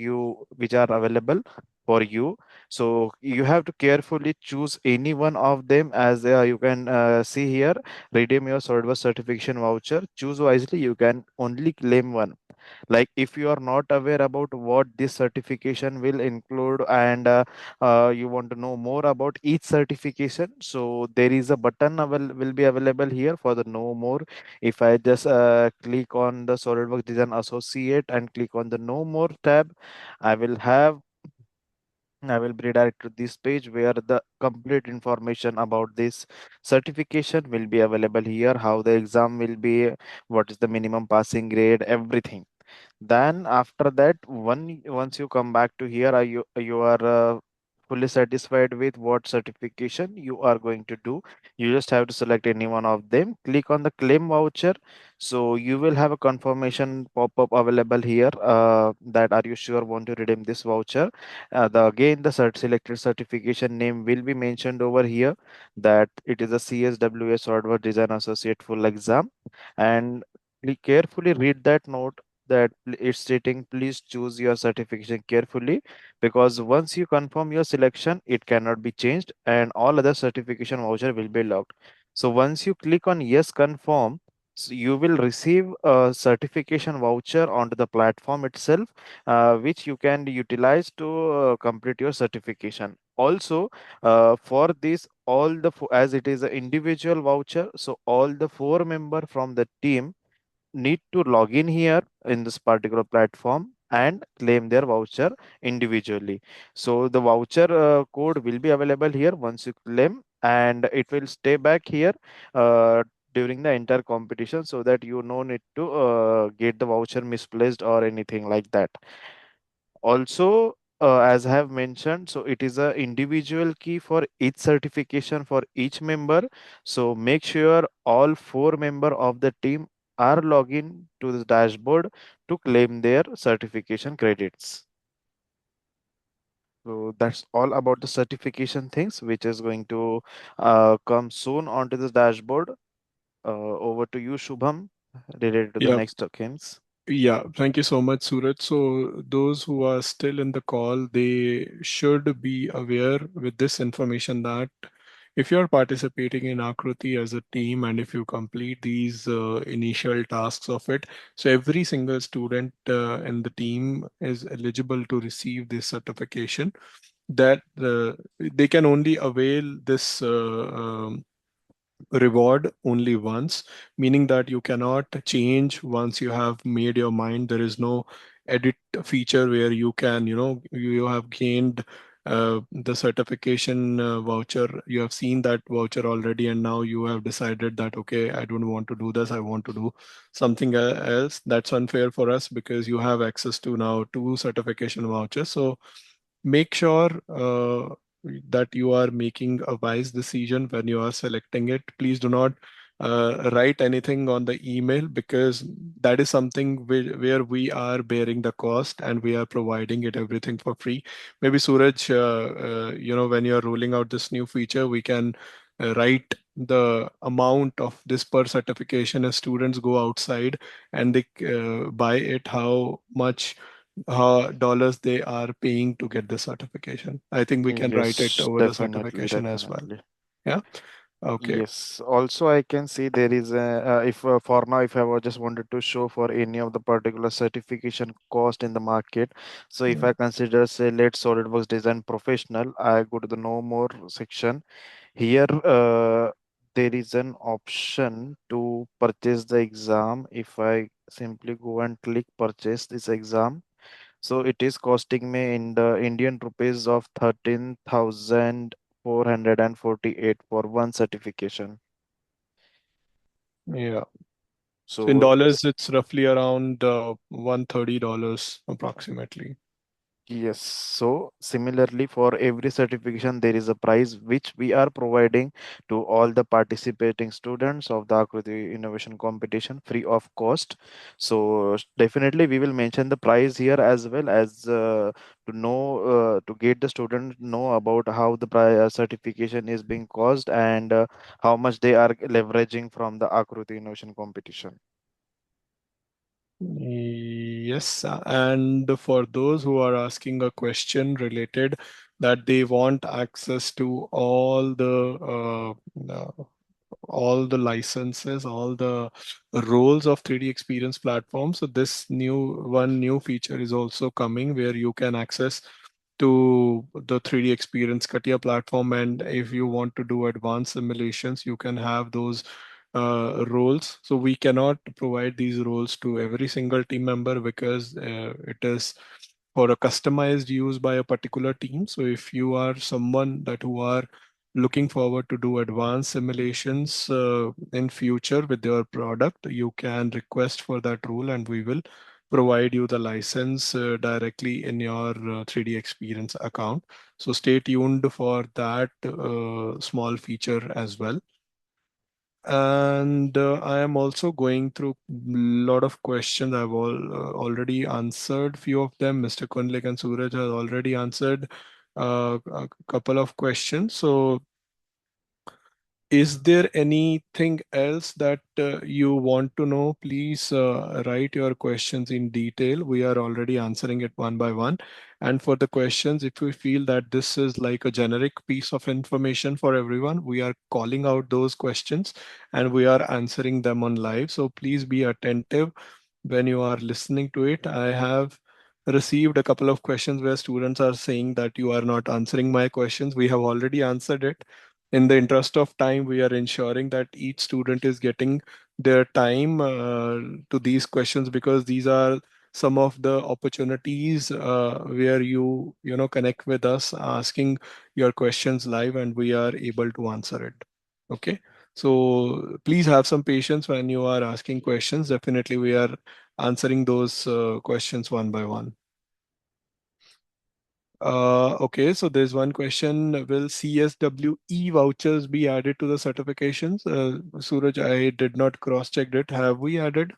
are available for you. So you have to carefully choose any one of them, as you can see here. Redeem your SolidWorks certification voucher. Choose wisely. You can only claim one. Like if you are not aware about what this certification will include, and you want to know more about each certification, so there is a button will be available here for the know more. If I just click on the SolidWorks Design Associate and click on the know more tab, I will have I will be redirected to this page where the complete information about this certification will be available here, how the exam will be, what is the minimum passing grade, everything. Then after that, once you come back to here, you are fully satisfied with what certification you are going to do. You just have to select any one of them. Click on the claim voucher. So you will have a confirmation pop-up available here, that are you sure want to redeem this voucher. Again the selected certification name will be mentioned over here, that it is a CSWS Hardware Design Associate full exam, and carefully read that note, that it's stating please choose your certification carefully, because once you confirm your selection it cannot be changed and all other certification voucher will be locked. So once you click on yes confirm, so you will receive a certification voucher onto the platform itself, which you can utilize to complete your certification. Also, for this all the as it is an individual voucher, so all the four member from the team need to log in here in this particular platform and claim their voucher individually. So the voucher code will be available here once you claim, and it will stay back here uh, during the entire competition, so that you no need to get the voucher misplaced or anything like that. Also, as I have mentioned, so it is a individual key for each certification for each member. So make sure all four member of the team are logging to the dashboard to claim their certification credits. So that's all about the certification things, which is going to come soon onto this dashboard. Over to you, Shubham, related to the
Yeah,
next tokens.
yeah. Thank you so much, Suraj. So those who are still in the call, they should be aware with this information that if you're participating in Akruti as a team and if you complete these initial tasks of it, so every single student in the team is eligible to receive this certification. That they can only avail this reward only once, meaning that you cannot change once you have made your mind. There is no edit feature where you can, you have gained the certification voucher. You have seen that voucher already, and now you have decided that, okay, I don't want to do this, I want to do something else. That's unfair for us because you have access to now two certification vouchers. So make sure that you are making a wise decision when you are selecting it. Please do not write anything on the email, because that is something where we are bearing the cost and we are providing it everything for free. Maybe Suraj, when you're rolling out this new feature, we can write the amount of this per certification as students go outside and they buy it, how much dollars they are paying to get the certification. I think we can write it
Yes,
over the
definitely,
certification as well.
definitely.
Yeah. Okay.
Yes. Also, I can see there is a if for now, if I just wanted to show for any of the particular certification cost in the market. So if
Mm.
I consider say let SolidWorks Design Professional, I go to the no more section. Here, there is an option to purchase the exam. If I simply go and click purchase this exam, so it is costing me in the Indian rupees of 13,448 for one certification.
Yeah. So in
So
dollars, it's roughly around $130 approximately.
yes, so similarly for every certification there is a prize which we are providing to all the participating students of the Akruti Innovation Competition free of cost. So definitely we will mention the prize here as well as to know to get the student know about how the certification is being caused and how much they are leveraging from the Akruti Innovation Competition.
Yes, and for those who are asking a question related that they want access to all the licenses, all the roles of 3D experience platform. So this new feature is also coming where you can access to the 3D experience Katia platform. And if you want to do advanced simulations, you can have those roles. So we cannot provide these roles to every single team member because it is for a customized use by a particular team. So if you are someone that who are looking forward to do advanced simulations in future with your product, you can request for that role and we will provide you the license directly in your 3D experience account. So stay tuned for that small feature as well. And I am also going through a lot of questions. I've already answered few of them. Mr. Kunlik and Suraj has already answered a couple of questions. So is there anything else that you want to know? Please write your questions in detail. We are already answering it one by one. And for the questions, if we feel that this is like a generic piece of information for everyone, we are calling out those questions and we are answering them on live. So please be attentive when you are listening to it. I have received a couple of questions where students are saying that you are not answering my questions. We have already answered it. In the interest of time, we are ensuring that each student is getting their time to these questions because these are some of the opportunities where you connect with us asking your questions live and we are able to answer it. Okay. So please have some patience when you are asking questions. Definitely, we are answering those questions one by one. Okay, so there's one question. Will CSWE vouchers be added to the certifications? Suraj, I did not cross-check it. Have we added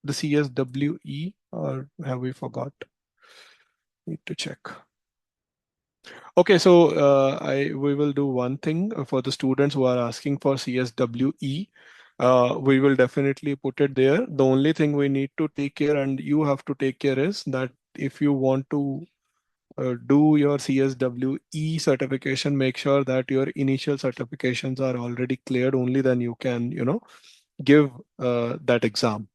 the CSWE or have we forgot? Need to check. Okay, so I we will do one thing for the students who are asking for CSWE. We will definitely put it there. The only thing we need to take care and you have to take care is that if you want to do your CSWE certification, make sure that your initial certifications are already cleared. Only then you can, give that exam.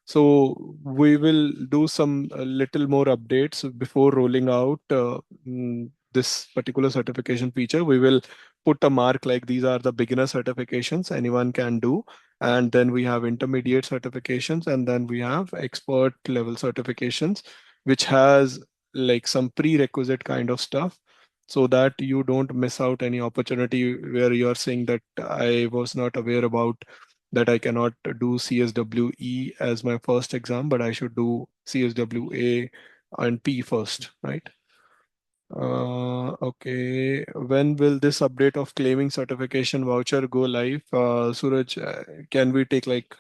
So we will do some little more updates before rolling out this particular certification feature. We will put a mark like these are the beginner certifications anyone can do. And then we have intermediate certifications, and then we have expert level certifications, which has like some prerequisite kind of stuff so that you don't miss out any opportunity where you're saying that I was not aware about that I cannot do CSWE as my first exam, but I should do CSWA and P first, right? Okay. When will this update of claiming certification voucher go live? Suraj, can we take like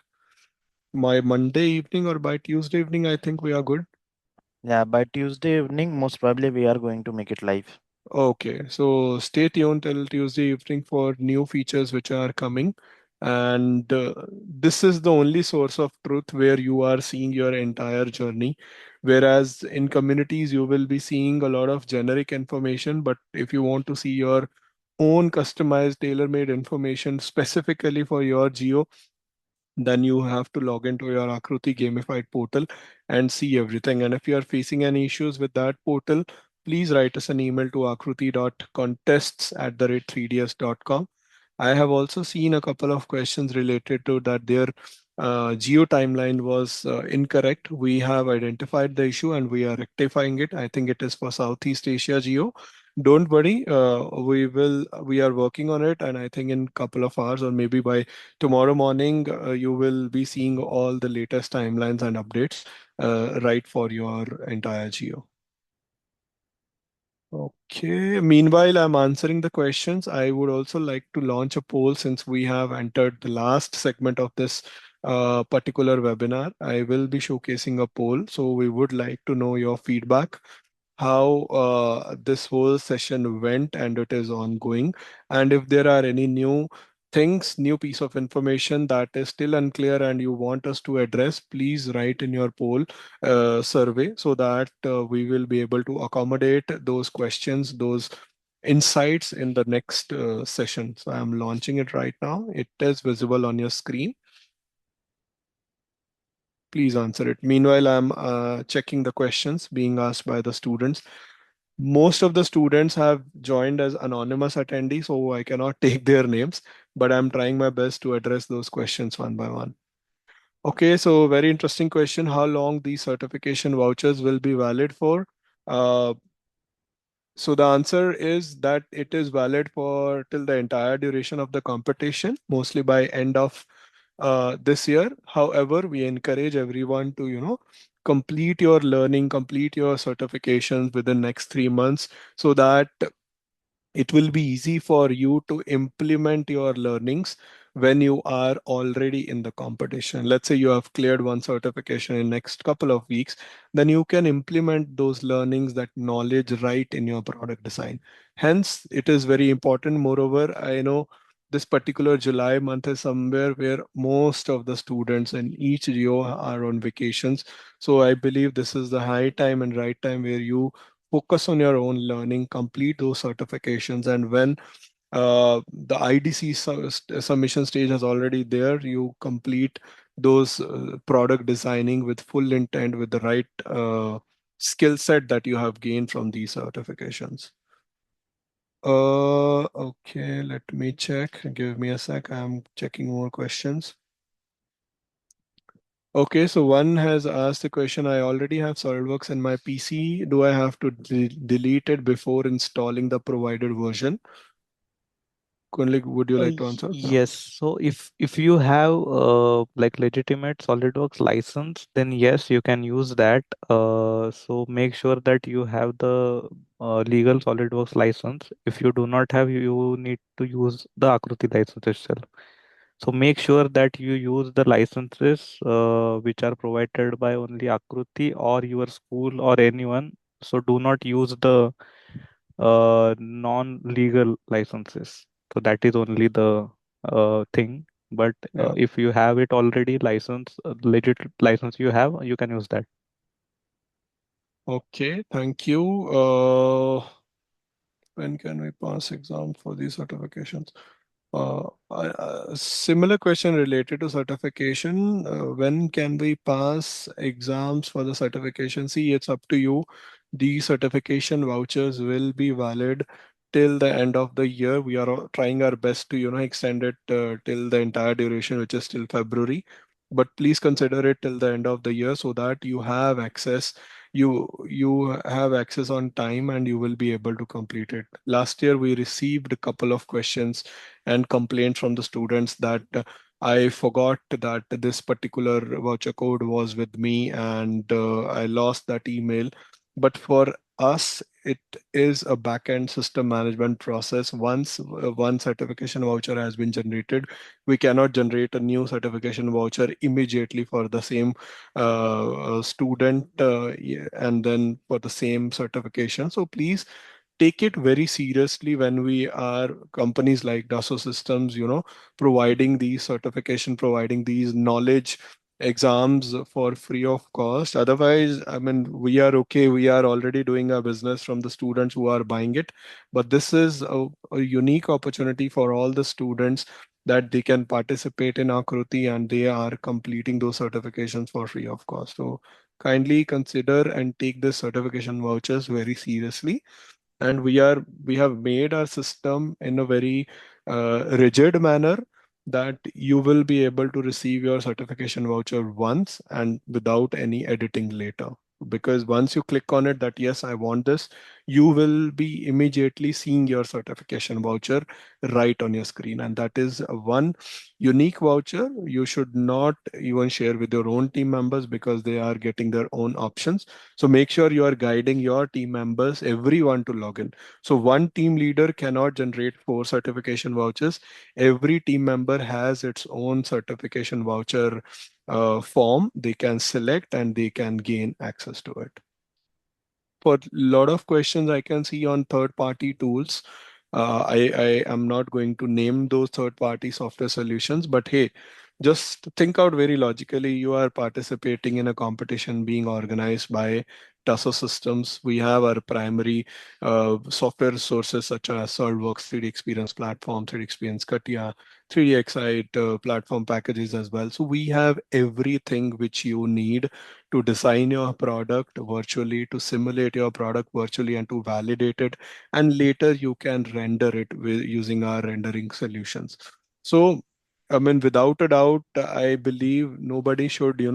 my Monday evening or by Tuesday evening? I think we are good.
Yeah, by Tuesday evening, most probably we are going to make it live.
Okay, so stay tuned till Tuesday evening for new features which are coming. And this is the only source of truth where you are seeing your entire journey. Whereas in communities, you will be seeing a lot of generic information. But if you want to see your own customized, tailor-made information specifically for your geo, then you have to log into your Akruti gamified portal and see everything. And if you are facing any issues with that portal, please write us an email to akruti.contests@3ds.com. I have also seen a couple of questions related to that their geo timeline was incorrect. We have identified the issue and we are rectifying it. I think it is for Southeast Asia geo. Don't worry, we are working on it, and I think in couple of hours or maybe by tomorrow morning, you will be seeing all the latest timelines and updates right for your entire geo. Okay. Meanwhile, I'm answering the questions. I would also like to launch a poll since we have entered the last segment of this particular webinar. I will be showcasing a poll. So we would like to know your feedback, how this whole session went and it is ongoing. And if there are any new things, new piece of information that is still unclear and you want us to address, please write in your poll survey so that we will be able to accommodate those questions, those insights in the next session. So I'm launching it right now. It is visible on your screen. Please answer it. Meanwhile, I'm checking the questions being asked by the students. Most of the students have joined as anonymous attendees, so I cannot take their names, but I'm trying my best to address those questions one by one. Okay, so very interesting question. How long these certification vouchers will be valid for? Uh, so the answer is that it is valid for till the entire duration of the competition, mostly by end of this year. However, we encourage everyone to, complete your learning, complete your certifications within next 3 months so that it will be easy for you to implement your learnings when you are already in the competition. Let's say you have cleared one certification in next couple of weeks, then you can implement those learnings, that knowledge right in your product design. Hence, it is very important. Moreover, I know this particular July month is somewhere where most of the students in each geo are on vacations. So I believe this is the high time and right time where you focus on your own learning, complete those certifications, and when the IDC submission stage is already there, you complete those product designing with full intent, with the right skill set that you have gained from these certifications. Okay, let me check. Give me a sec. I'm checking more questions. Okay, so one has asked the question, I already have SolidWorks in my PC. Do I have to delete it before installing the provided version? Kunlik, would you like to answer? Yeah.
Yes. So if you have like legitimate SolidWorks license, then yes, you can use that. So make sure that you have the legal SolidWorks license. If you do not have, you need to use the Akruti license itself. So make sure that you use the licenses which are provided by only Akruti or your school or anyone. So do not use the non-legal licenses. So that is only the thing. But
Yeah.
if you have it already, legit license you have, you can use that.
Okay, thank you. When can we pass exam for these certifications? A similar question related to certification. When can we pass exams for the certification? See, it's up to you. The certification vouchers will be valid till the end of the year. We are trying our best to, extend it till the entire duration, which is till February. But please consider it till the end of the year so that you have access. You have access on time and you will be able to complete it. Last year, we received a couple of questions and complaints from the students that I forgot that this particular voucher code was with me and I lost that email. But for us, it is a backend system management process. Once one certification voucher has been generated, we cannot generate a new certification voucher immediately for the same student and then for the same certification. So please take it very seriously when we are companies like Dassault Systems, providing these certification, providing these knowledge exams for free of cost. Otherwise, I mean, we are okay. We are already doing our business from the students who are buying it. But this is a unique opportunity for all the students that they can participate in Akruti and they are completing those certifications for free of cost. So kindly consider and take this certification vouchers very seriously. And we have made our system in a very rigid manner that you will be able to receive your certification voucher once and without any editing later. Because once you click on it that yes, I want this, you will be immediately seeing your certification voucher right on your screen. And that is one unique voucher you should not even share with your own team members because they are getting their own options. So make sure you are guiding your team members, everyone to log in. So one team leader cannot generate 4 certification vouchers. Every team member has its own certification voucher form they can select and they can gain access to it. For a lot of questions I can see on third-party tools. I am not going to name those third-party software solutions, but hey, just think out very logically. You are participating in a competition being organized by Dassault Systems. We have our primary software resources such as SolidWorks, 3D Experience Platform, 3D Experience Katia, 3D Excite platform packages as well. So we have everything which you need to design your product virtually, to simulate your product virtually, and to validate it. And later you can render it with using our rendering solutions. So, I mean, without a doubt, I believe nobody should,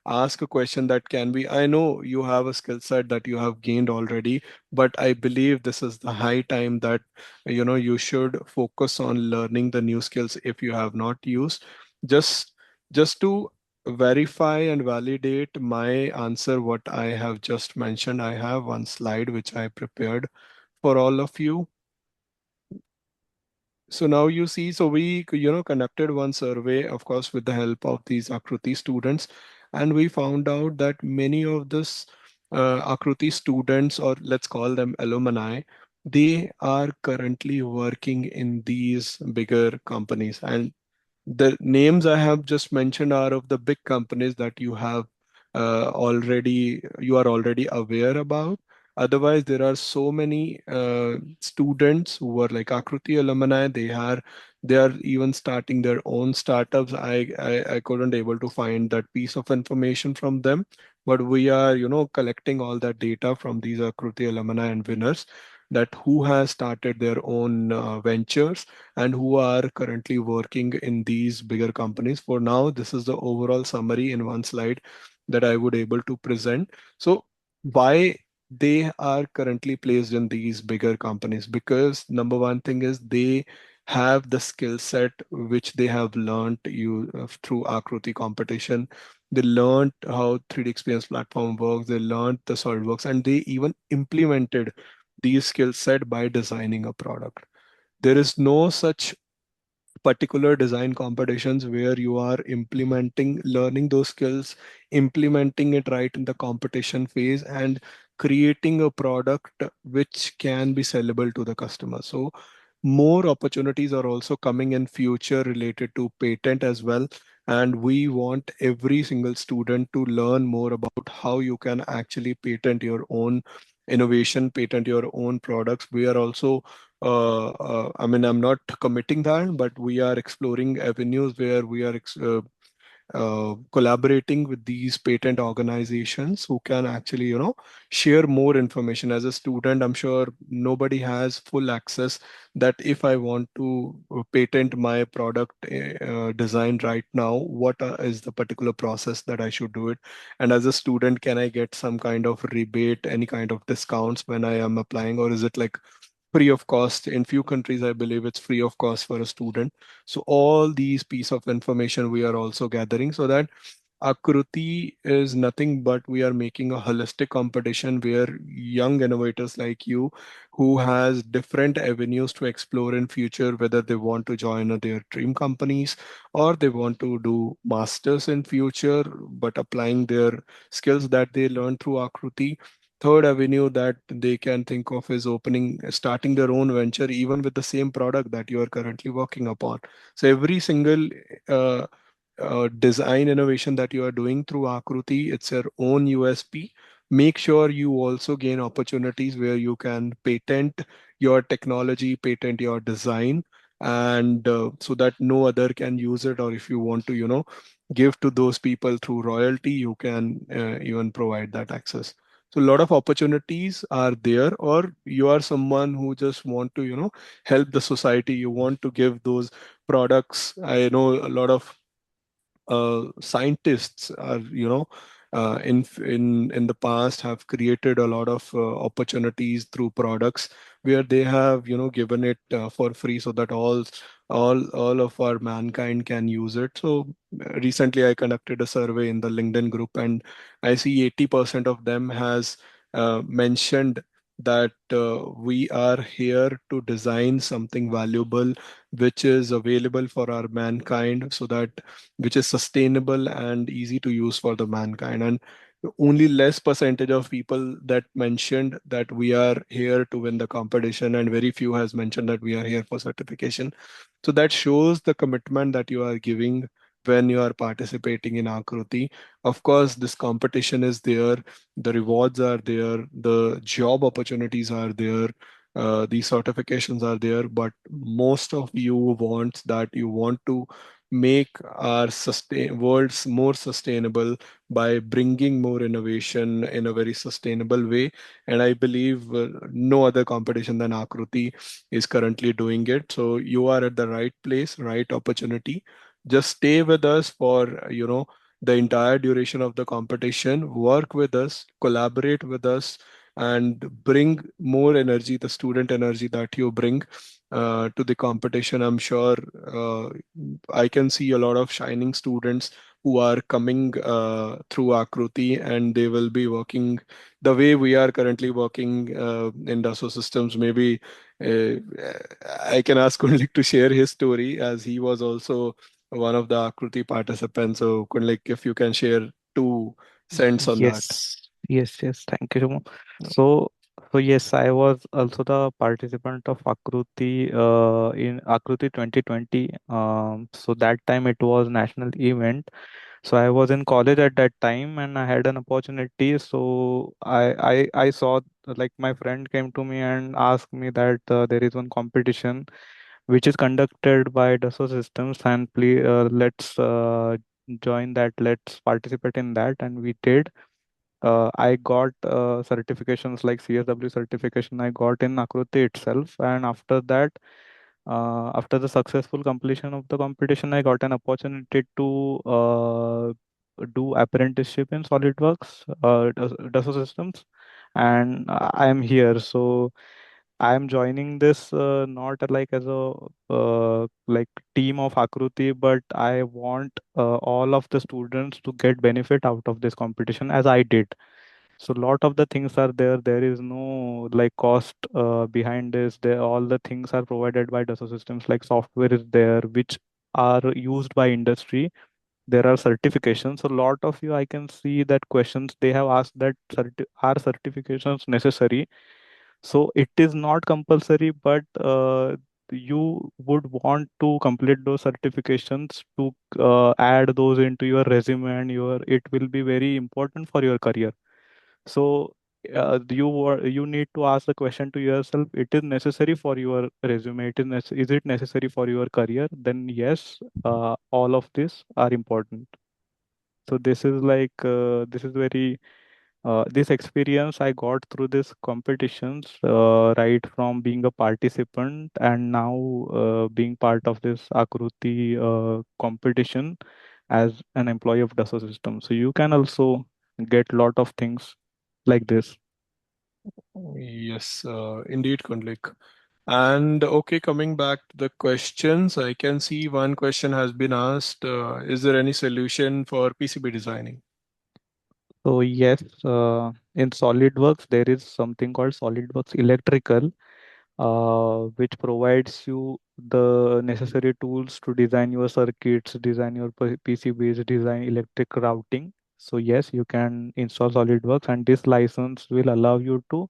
ask a question that can be, I know you have a skill set that you have gained already, but I believe this is the high time that, you should focus on learning the new skills if you have not used. Just just to verify and validate my answer, what I have just mentioned, I have one slide which I prepared for all of you. So now you see, so we, conducted one survey, of course, with the help of these Akruti students, and we found out that many of this Akruti students, or let's call them alumni, they are currently working in these bigger companies. And the names I have just mentioned are of the big companies that you are already aware about. Otherwise, there are so many students who are like Akruti alumni. They are even starting their own startups. I couldn't able to find that piece of information from them, but we are collecting all that data from these Akruti alumni and winners, that who has started their own ventures and who are currently working in these bigger companies. For now, this is the overall summary in one slide that I would able to present. So why they are currently placed in these bigger companies? Because number one thing is they have the skill set which they have learned through Akruti competition. They learned how 3D Experience platform works. They learned the SolidWorks, and they even implemented these skill set by designing a product. There is no such particular design competitions where you are implementing, learning those skills, implementing it right in the competition phase, and creating a product which can be sellable to the customer. So more opportunities are also coming in future related to patent as well. And we want every single student to learn more about how you can actually patent your own innovation, patent your own products. We are also I mean, I'm not committing that, but we are exploring avenues where we are collaborating with these patent organizations who can actually, share more information. As a student, I'm sure nobody has full access that if I want to patent my product design right now, what is the particular process that I should do it? And as a student, can I get some kind of rebate, any kind of discounts when I am applying, or is it like free of cost? In few countries, I believe it's free of cost for a student. So all these piece of information we are also gathering, so that Akruti is nothing but we are making a holistic competition where young innovators like you, who has different avenues to explore in future, whether they want to join their dream companies or they want to do masters in future, but applying their skills that they learned through Akruti, third avenue that they can think of is starting their own venture, even with the same product that you are currently working upon. So every single uh, design innovation that you are doing through Akruti, it's your own USP. Make sure you also gain opportunities where you can patent your technology, patent your design, and so that no other can use it. Or if you want to, give to those people through royalty, you can even provide that access. So a lot of opportunities are there, or you are someone who just want to, help the society. You want to give those products. I know a lot of scientists are in the past have created a lot of opportunities through products where they have given it for free so that all of our mankind can use it. So recently I conducted a survey in the LinkedIn group, and I see 80% of them has mentioned that we are here to design something valuable which is available for our mankind, so that which is sustainable and easy to use for the mankind. And only less percentage of people that mentioned that we are here to win the competition, and very few has mentioned that we are here for certification. So that shows the commitment that you are giving when you are participating in Akruti. Of course, this competition is there, the rewards are there, the job opportunities are there, these certifications are there, but most of you want to make our worlds more sustainable by bringing more innovation in a very sustainable way. And I believe no other competition than Akruti is currently doing it. So you are at the right place, right opportunity. Just stay with us for the entire duration of the competition. Work with us, collaborate with us, and bring more energy, the student energy that you bring to the competition. I'm sure I can see a lot of shining students who are coming through Akruti, and they will be working the way we are currently working in Dassault Systems. Maybe uh, I can ask Kunlik to share his story, as he was also one of the Akruti participants. So, Kunlik, if you can share 2 cents on that.
Yes. Thank you, Shubham. So, so yes, I was also the participant of Akruti in Akruti 2020. So that time it was national event. So I was in college at that time, and I had an opportunity. So I saw, like, my friend came to me and asked me that there is one competition which is conducted by Dassault Systems, and please let's join that. Let's participate in that, and we did. I got certifications like CSW certification I got in Akruti itself, and after that, after the successful completion of the competition, I got an opportunity to do apprenticeship in SolidWorks, Dassault Systems, and I am here. So I am joining this not like as a like team of Akruti, but I want all of the students to get benefit out of this competition as I did. So lot of the things are there. There is no like cost behind this. There all the things are provided by Dassault Systems. Like software is there, which are used by industry. There are certifications. So lot of you, I can see that questions they have asked that are certifications necessary. So it is not compulsory, but you would want to complete those certifications to add those into your resume, and your it will be very important for your career. So you need to ask the question to yourself: it is necessary for your resume? Is it necessary for your career? Then yes, all of this are important. So this is like this is very this experience I got through this competitions, right from being a participant and now being part of this Akruti competition as an employee of Dassault System. So you can also get lot of things like this.
Yes, indeed, Kunlik. And okay, coming back to the questions, I can see one question has been asked. Is there any solution for PCB designing?
So yes, in SolidWorks there is something called SolidWorks Electrical, which provides you the necessary tools to design your circuits, design your PCBs, design electric routing. So yes, you can install SolidWorks, and this license will allow you to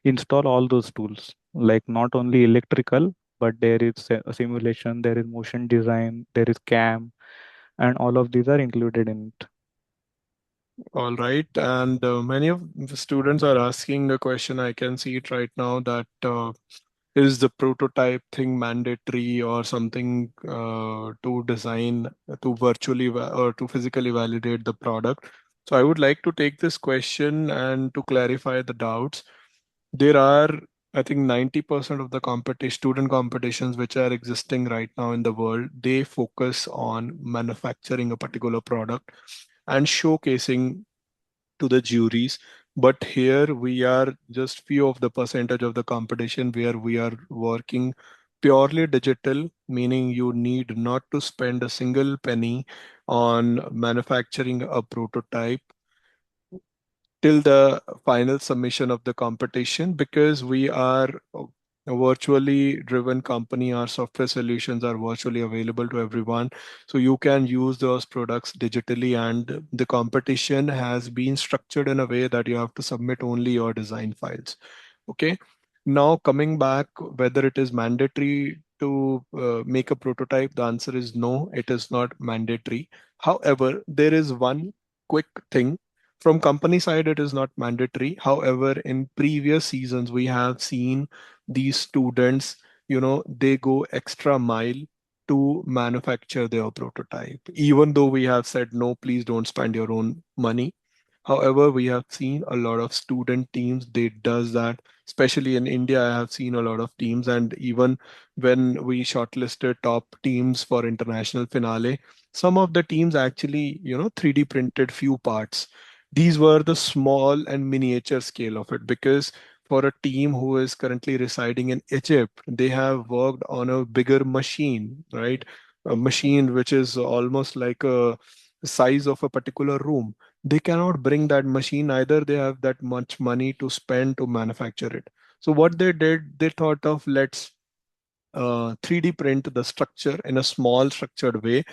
install all those tools, like not only electrical, but there is simulation, there is motion design, there is CAM, and all of these are included in it.
All right. And many of the students are asking a question. I can see it right now that is the prototype thing mandatory or something to design, to or to physically validate the product? So I would like to take this question and to clarify the doubts. There are, I think, 90% of the competition, student competitions which are existing right now in the world, they focus on manufacturing a particular product and showcasing to the juries. But here we are just few of the percentage of the competition where we are working purely digital, meaning you need not to spend a single penny on manufacturing a prototype till the final submission of the competition, because we are a virtually driven company. Our software solutions are virtually available to everyone, so you can use those products digitally, and the competition has been structured in a way that you have to submit only your design files. Okay. Now coming back, whether it is mandatory to make a prototype, the answer is no, it is not mandatory. However, there is one quick thing. From company side, it is not mandatory. However, in previous seasons, we have seen these students, they go extra mile to manufacture their prototype. Even though we have said, no, please don't spend your own money. However, we have seen a lot of student teams, they does that. Especially in India, I have seen a lot of teams. And even when we shortlisted top teams for international finale, some of the teams actually, 3D printed few parts. These were the small and miniature scale of it, because for a team who is currently residing in Egypt, they have worked on a bigger machine, right? A machine which is almost like a size of a particular room. They cannot bring that machine, either they have that much money to spend to manufacture it. So what they did, they thought of, let's 3D print the structure in a small structured way,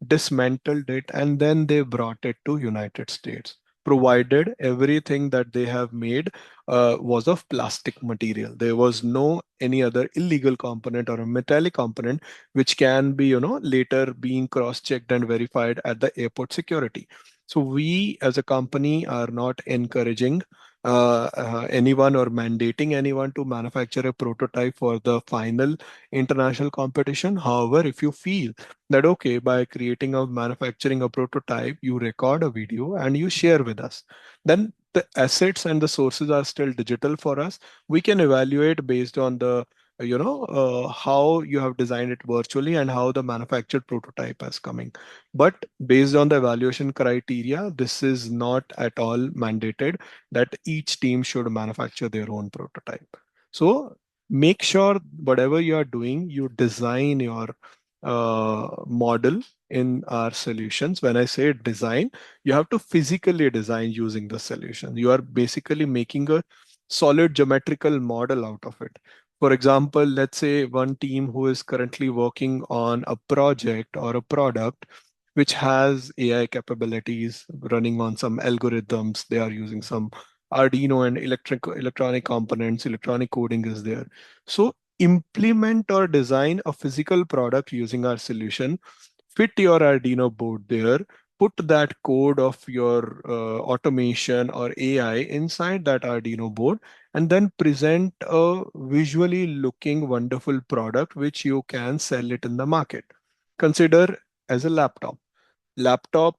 dismantled it, and then they brought it to United States, provided everything that they have made was of plastic material. There was no any other illegal component or a metallic component which can be, later being cross-checked and verified at the airport security. So we as a company are not encouraging anyone or mandating anyone to manufacture a prototype for the final international competition. However, if you feel that, okay, by creating a manufacturing a prototype, you record a video and you share with us, then the assets and the sources are still digital for us. We can evaluate based on the how you have designed it virtually and how the manufactured prototype is coming. But based on the evaluation criteria, this is not at all mandated that each team should manufacture their own prototype. So make sure whatever you are doing, you design your model in our solutions. When I say design, you have to physically design using the solution. You are basically making a solid geometrical model out of it. For example, let's say one team who is currently working on a project or a product which has AI capabilities running on some algorithms. They are using some Arduino and electronic components, electronic coding is there. So implement or design a physical product using our solution, fit your Arduino board there, put that code of your automation or AI inside that Arduino board, and then present a visually looking wonderful product which you can sell it in the market. Consider as a laptop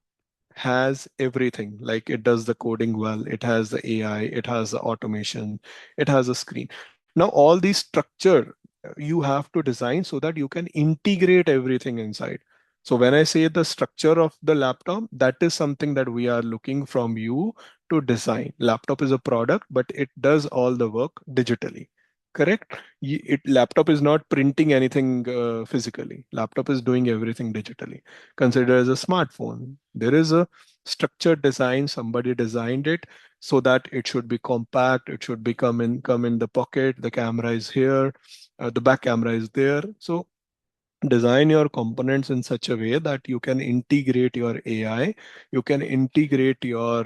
has everything. Like, it does the coding well, it has the AI, it has the automation, it has a screen. Now all these structure you have to design so that you can integrate everything inside. So when I say the structure of the laptop, that is something that we are looking from you to design. Laptop is a product, but it does all the work digitally. Correct? Laptop is not printing anything physically. Laptop is doing everything digitally. Consider as a smartphone. There is a structured design. Somebody designed it so that it should be compact. It should be come in the pocket. The camera is here. The back camera is there. So design your components in such a way that you can integrate your AI, you can integrate your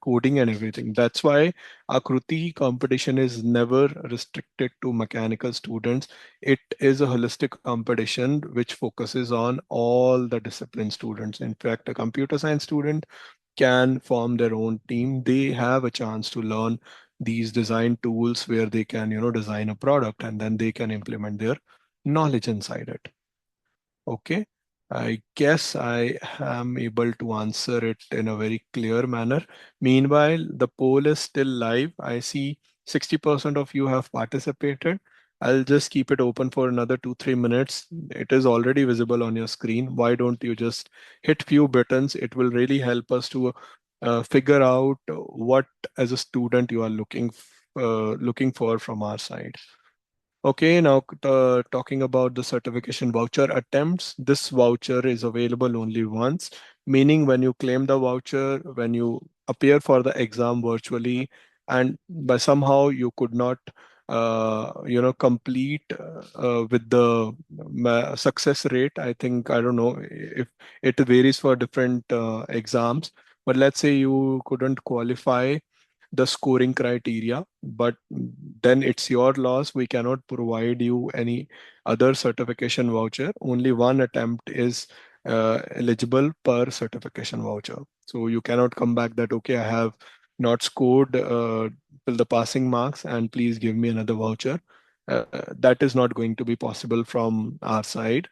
coding and everything. That's why Akruti competition is never restricted to mechanical students. It is a holistic competition which focuses on all the discipline students. In fact, a computer science student can form their own team. They have a chance to learn these design tools where they can, design a product and then they can implement their knowledge inside it. Okay. I guess I am able to answer it in a very clear manner. Meanwhile, the poll is still live. I see 60% of you have participated. I'll just keep it open for another 2, 3 minutes. It is already visible on your screen. Why don't you just hit few buttons? It will really help us to figure out what as a student you are looking for from our side. Okay, now talking about the certification voucher attempts, this voucher is available only once, meaning when you claim the voucher, when you appear for the exam virtually, and by somehow you could not, complete with the success rate. I think, I don't know if it varies for different exams, but let's say you couldn't qualify the scoring criteria, but then it's your loss. We cannot provide you any other certification voucher. Only one attempt is eligible per certification voucher. So you cannot come back that, okay, I have not scored till the passing marks and please give me another voucher. That is not going to be possible from our side.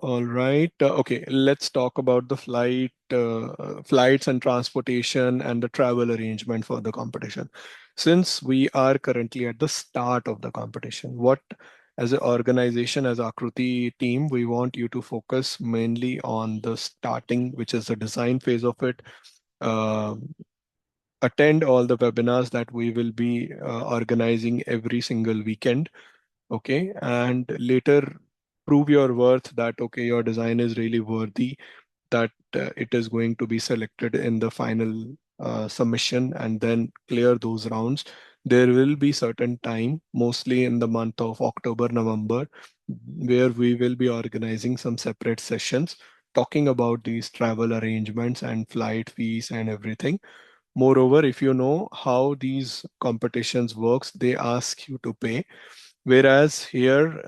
All right. Okay. Let's talk about the flights and transportation and the travel arrangement for the competition. Since we are currently at the start of the competition, what as an organization, as Akruti team, we want you to focus mainly on the starting, which is the design phase of it. Um Attend all the webinars that we will be organizing every single weekend. Okay, and later prove your worth that, okay, your design is really worthy, that it is going to be selected in the final submission, and then clear those rounds. There will be certain time, mostly in the month of October, November, where we will be organizing some separate sessions talking about these travel arrangements and flight fees and everything. Moreover, if you know how these competitions works, they ask you to pay. Whereas here,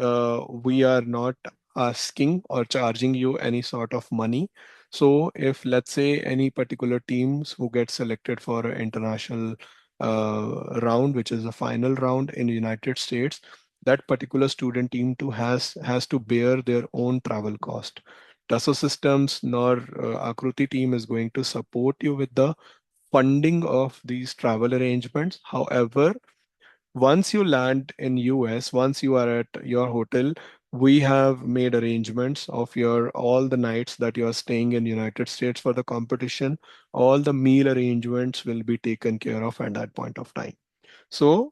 we are not asking or charging you any sort of money. So if let's say any particular teams who get selected for an international round, which is a final round in the United States, that particular student team too has to bear their own travel cost. Dassault Systems nor Akruti team is going to support you with the funding of these travel arrangements. However, once you land in US, once you are at your hotel, we have made arrangements of your all the nights that you are staying in United States for the competition. All the meal arrangements will be taken care of at that point of time. So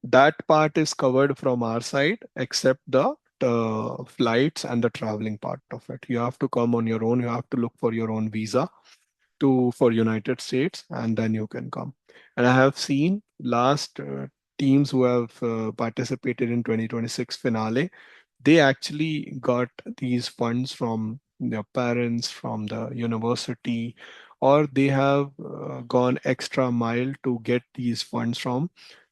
that part is covered from our side, except the flights and the traveling part of it. You have to come on your own. You have to look for your own visa for United States, and then you can come. And I have seen last teams who have participated in 2026 finale, they actually got these funds from their parents, from the university, or they have gone extra mile to get these funds from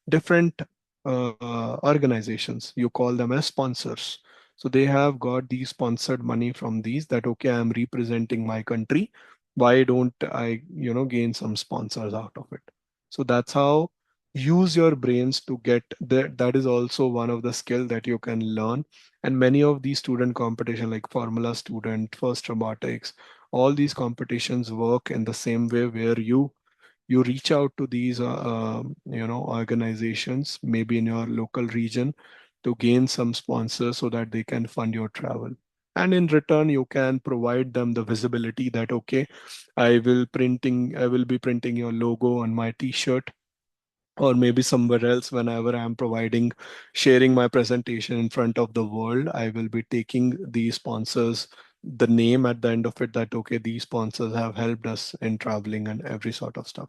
different organizations. You call them as sponsors. So they have got these sponsored money from these, that, okay, I'm representing my country. Why don't I, gain some sponsors out of it? So that's how use your brains to get that. That is also one of the skill that you can learn. And many of these student competition like Formula Student, First Robotics, all these competitions work in the same way, where you reach out to these organizations maybe in your local region to gain some sponsors so that they can fund your travel. And in return, you can provide them the visibility that, okay, I will be printing your logo on my t-shirt, or maybe somewhere else. Whenever I'm sharing my presentation in front of the world, I will be taking these sponsors, the name at the end of it, that, okay, these sponsors have helped us in traveling and every sort of stuff.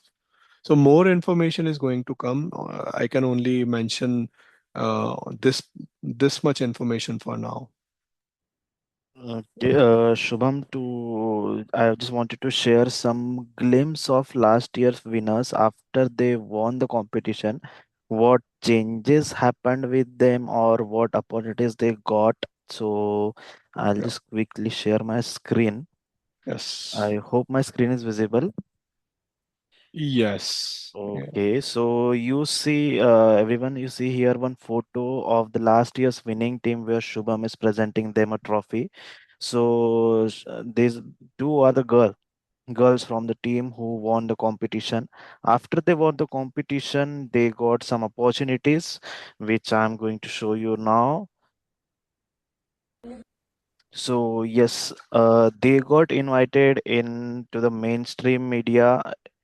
So more information is going to come. I can only mention uh, this this much information for now.
Okay, Shubham, I just wanted to share some glimpse of last year's winners after they won the competition. What changes happened with them or what opportunities they got. So I'll
Yeah.
just quickly share my screen.
Yes.
I hope my screen is visible.
Yes. Yeah.
Okay, so you see, everyone, you see here one photo of the last year's winning team where Shubham is presenting them a trophy. So these two are the girls from the team who won the competition. After they won the competition, they got some opportunities, which I'm going to show you now. So yes, they got invited into the mainstream media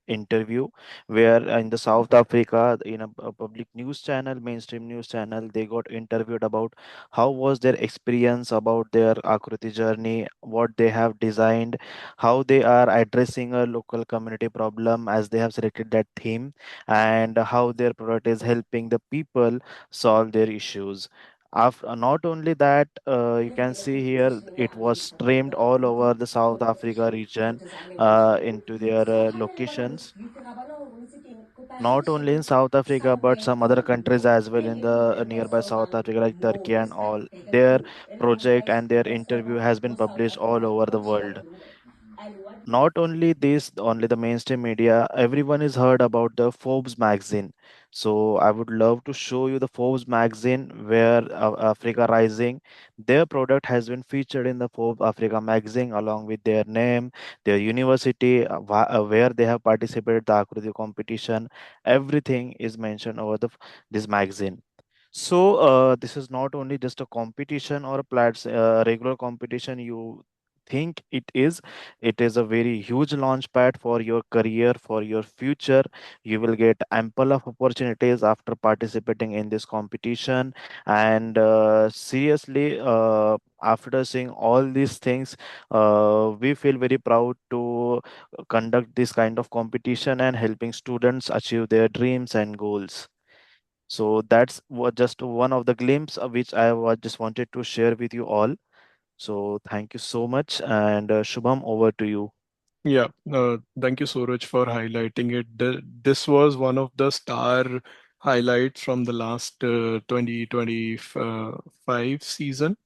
interview where in the South Africa in a public news channel, mainstream news channel, they got interviewed about how was their experience about their Akruti journey, what they have designed, how they are addressing a local community problem as they have selected that theme, and how their product is helping the people solve their issues. After, not only that, you can see here it was streamed all over the South Africa region into their locations. Not only in South Africa, but some other countries as well in the nearby South Africa, like Turkey and all. Their project and their interview has been published all over the world. Not only this, only the mainstream media, everyone is heard about the Forbes magazine. So I would love to show you the Forbes magazine where Africa Rising, their product has been featured in the Forbes Africa magazine along with their name, their university, where they have participated the Akruti competition. Everything is mentioned over this magazine. So this is not only just a competition or a regular competition you think it is a very huge launch pad for your career, for your future. You will get ample of opportunities after participating in this competition. And seriously, after seeing all these things, we feel very proud to conduct this kind of competition and helping students achieve their dreams and goals. So that's just one of the glimpse which just wanted to share with you all. So thank you so much, and Shubham, over to you.
Yeah, thank you, Suraj, for highlighting it. This was one of the star highlights from the last 2025 season,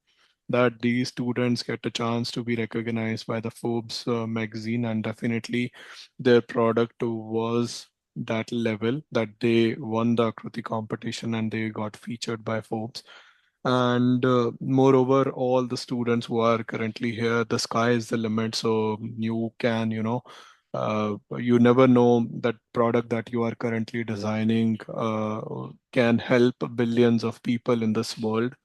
that these students get a chance to be recognized by the Forbes magazine, and definitely their product was that level that they won the Akruti competition and they got featured by Forbes. And moreover, all the students who are currently here, the sky is the limit. So you can, you never know that product that you are currently designing can help billions of people in this world.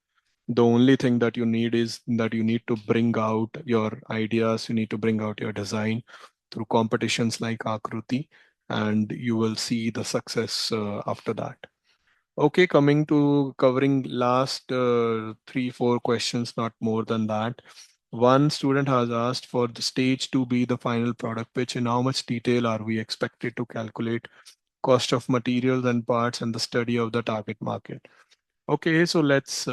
The only thing that you need is that you need to bring out your ideas, you need to bring out your design through competitions like Akruti, and you will see the success after that. Okay, coming to covering last three, four questions, not more than that. One student has asked for the stage to be the final product pitch. In how much detail are we expected to calculate cost of materials and parts and the study of the target market? Okay, so let's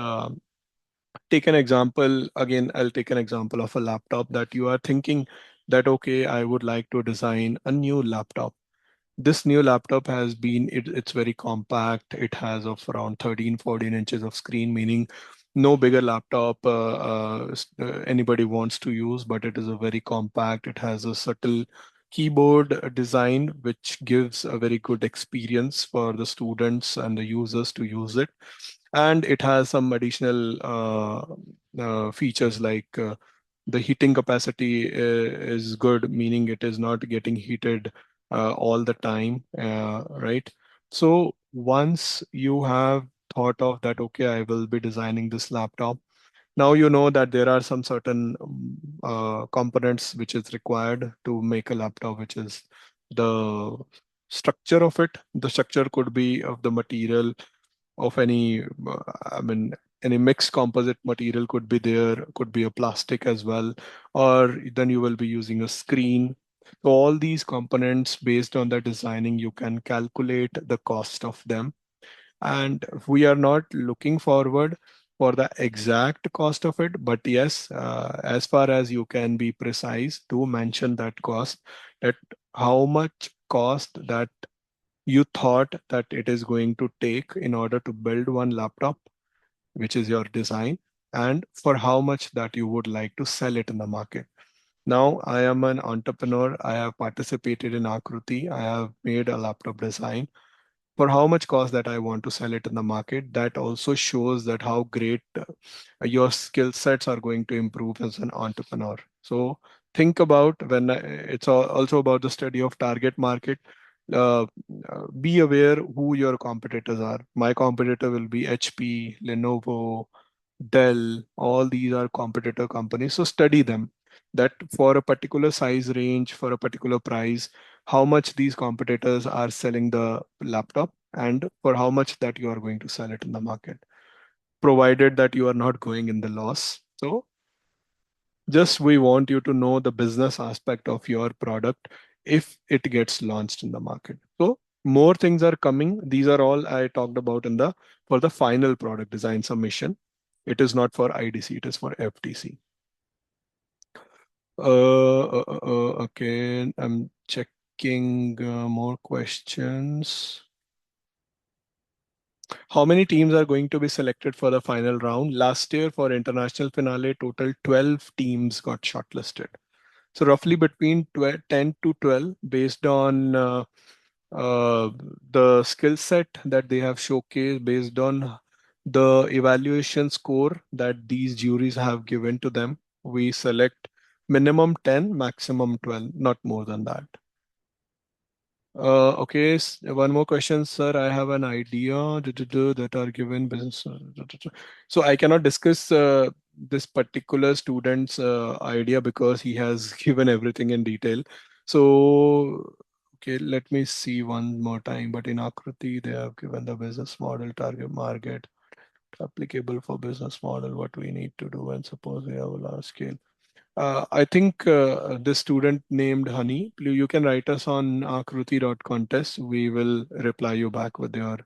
take an example. Again, I'll take an example of a laptop that you are thinking that, okay, I would like to design a new laptop. This new laptop has been, it's very compact. It has of around 13, 14 inches of screen, meaning no bigger laptop anybody wants to use, but it is a very compact. It has a subtle keyboard design, which gives a very good experience for the students and the users to use it. And it has some additional features like the heating capacity is good, meaning it is not getting heated all the time, right? So once you have thought of that, okay, I will be designing this laptop. Now you know that there are some certain components which is required to make a laptop, which is the structure of it. The structure could be of the material of any, I mean, any mixed composite material could be there, could be a plastic as well, or then you will be using a screen. So all these components, based on the designing, you can calculate the cost of them. And we are not looking forward for the exact cost of it, but yes, as far as you can be precise, do mention that cost, that how much cost that you thought that it is going to take in order to build one laptop, which is your design, and for how much that you would like to sell it in the market. Now, I am an entrepreneur. I have participated in Akruti. I have made a laptop design for how much cost that I want to sell it in the market. That also shows that how great your skill sets are going to improve as an entrepreneur. So think about when it's also about the study of target market. Uh, be aware who your competitors are. My competitor will be HP, Lenovo, Dell. All these are competitor companies. So study them. That for a particular size range, for a particular price, how much these competitors are selling the laptop and for how much that you are going to sell it in the market, provided that you are not going in the loss. So just we want you to know the business aspect of your product if it gets launched in the market. So more things are coming. These are all I talked about in the for the final product design submission. It is not for IDC, it is for FTC. Okay, I'm checking more questions. How many teams are going to be selected for the final round? Last year for international finale, total 12 teams got shortlisted. So roughly between 12, 10 to 12 based on uh, the skill set that they have showcased, based on the evaluation score that these juries have given to them. We select minimum 10, maximum 12, not more than that. Okay, one more question, sir. I have an idea that are given business. So I cannot discuss this particular student's idea because he has given everything in detail. So, okay, let me see one more time. But in Akruti, they have given the business model, target market, applicable for business model, what we need to do, and suppose we have a large scale. I think this student named Honey, you can write us on akruti.contest. We will reply you back with your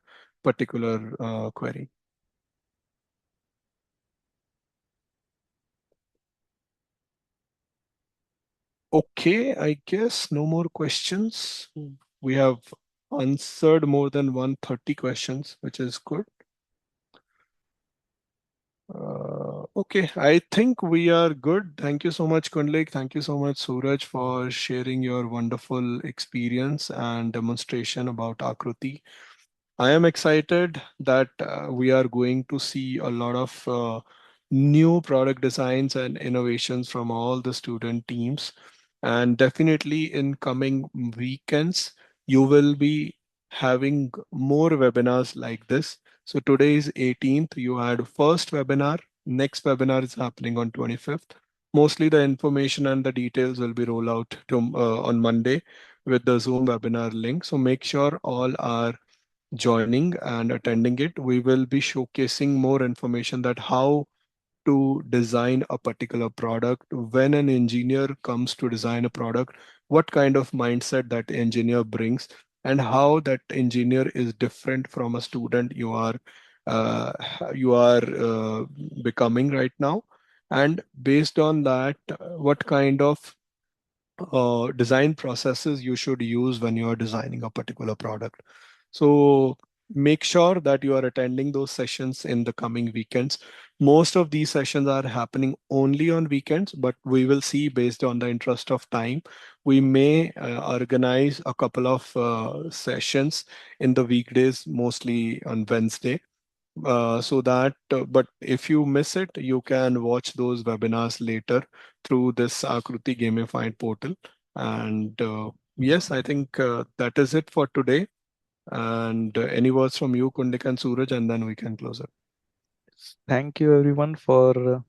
particular query. Okay, I guess no more questions. We have answered more than 130 questions, which is good. Okay, I think we are good. Thank you so much, Kundlik. Thank you so much, Suraj, for sharing your wonderful experience and demonstration about Akruti. I am excited that we are going to see a lot of new product designs and innovations from all the student teams. And definitely in coming weekends, you will be having more webinars like this. So today is 18th. You had first webinar. Next webinar is happening on 25th. Mostly the information and the details will be rolled out on Monday with the Zoom webinar link. So make sure all are joining and attending it. We will be showcasing more information that how to design a particular product. When an engineer comes to design a product, what kind of mindset that engineer brings and how that engineer is different from a student uh, you are becoming right now. And based on that, what kind of design processes you should use when you are designing a particular product. So make sure that you are attending those sessions in the coming weekends. Most of these sessions are happening only on weekends, but we will see based on the interest of time. We may organize a couple of sessions in the weekdays, mostly on Wednesday so that but if you miss it, you can watch those webinars later through this Akruti gamified portal. And yes, I think that is it for today. And any words from you, Kundik and Suraj, and then we can close it.
Thank you everyone for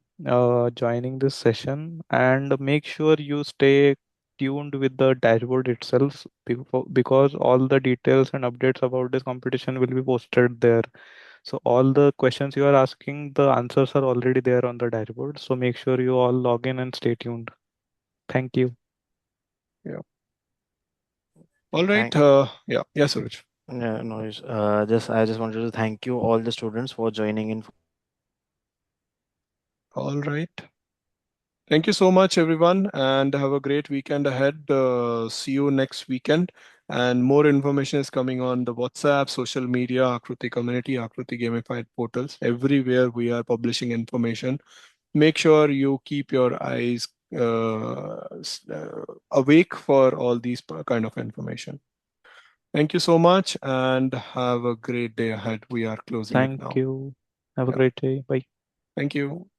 joining this session, and make sure you stay tuned with the dashboard itself because all the details and updates about this competition will be posted there. So all the questions you are asking, the answers are already there on the dashboard. So make sure you all log in and stay tuned. Thank you.
Yeah. All right.
Thank
Yeah. Yes, Suraj.
Yeah, no, I just wanted to thank you all the students for joining in for this podcast.
All right. Thank you so much, everyone, and have a great weekend ahead. See you next weekend. And more information is coming on the WhatsApp, social media, Akruti community, Akruti gamified portals. Everywhere we are publishing information. Make sure you keep your eyes awake for all these kind of information. Thank you so much and have a great day ahead. We are closing it
Thank
now.
you. Have a
Yeah.
great day. Bye.
Thank you.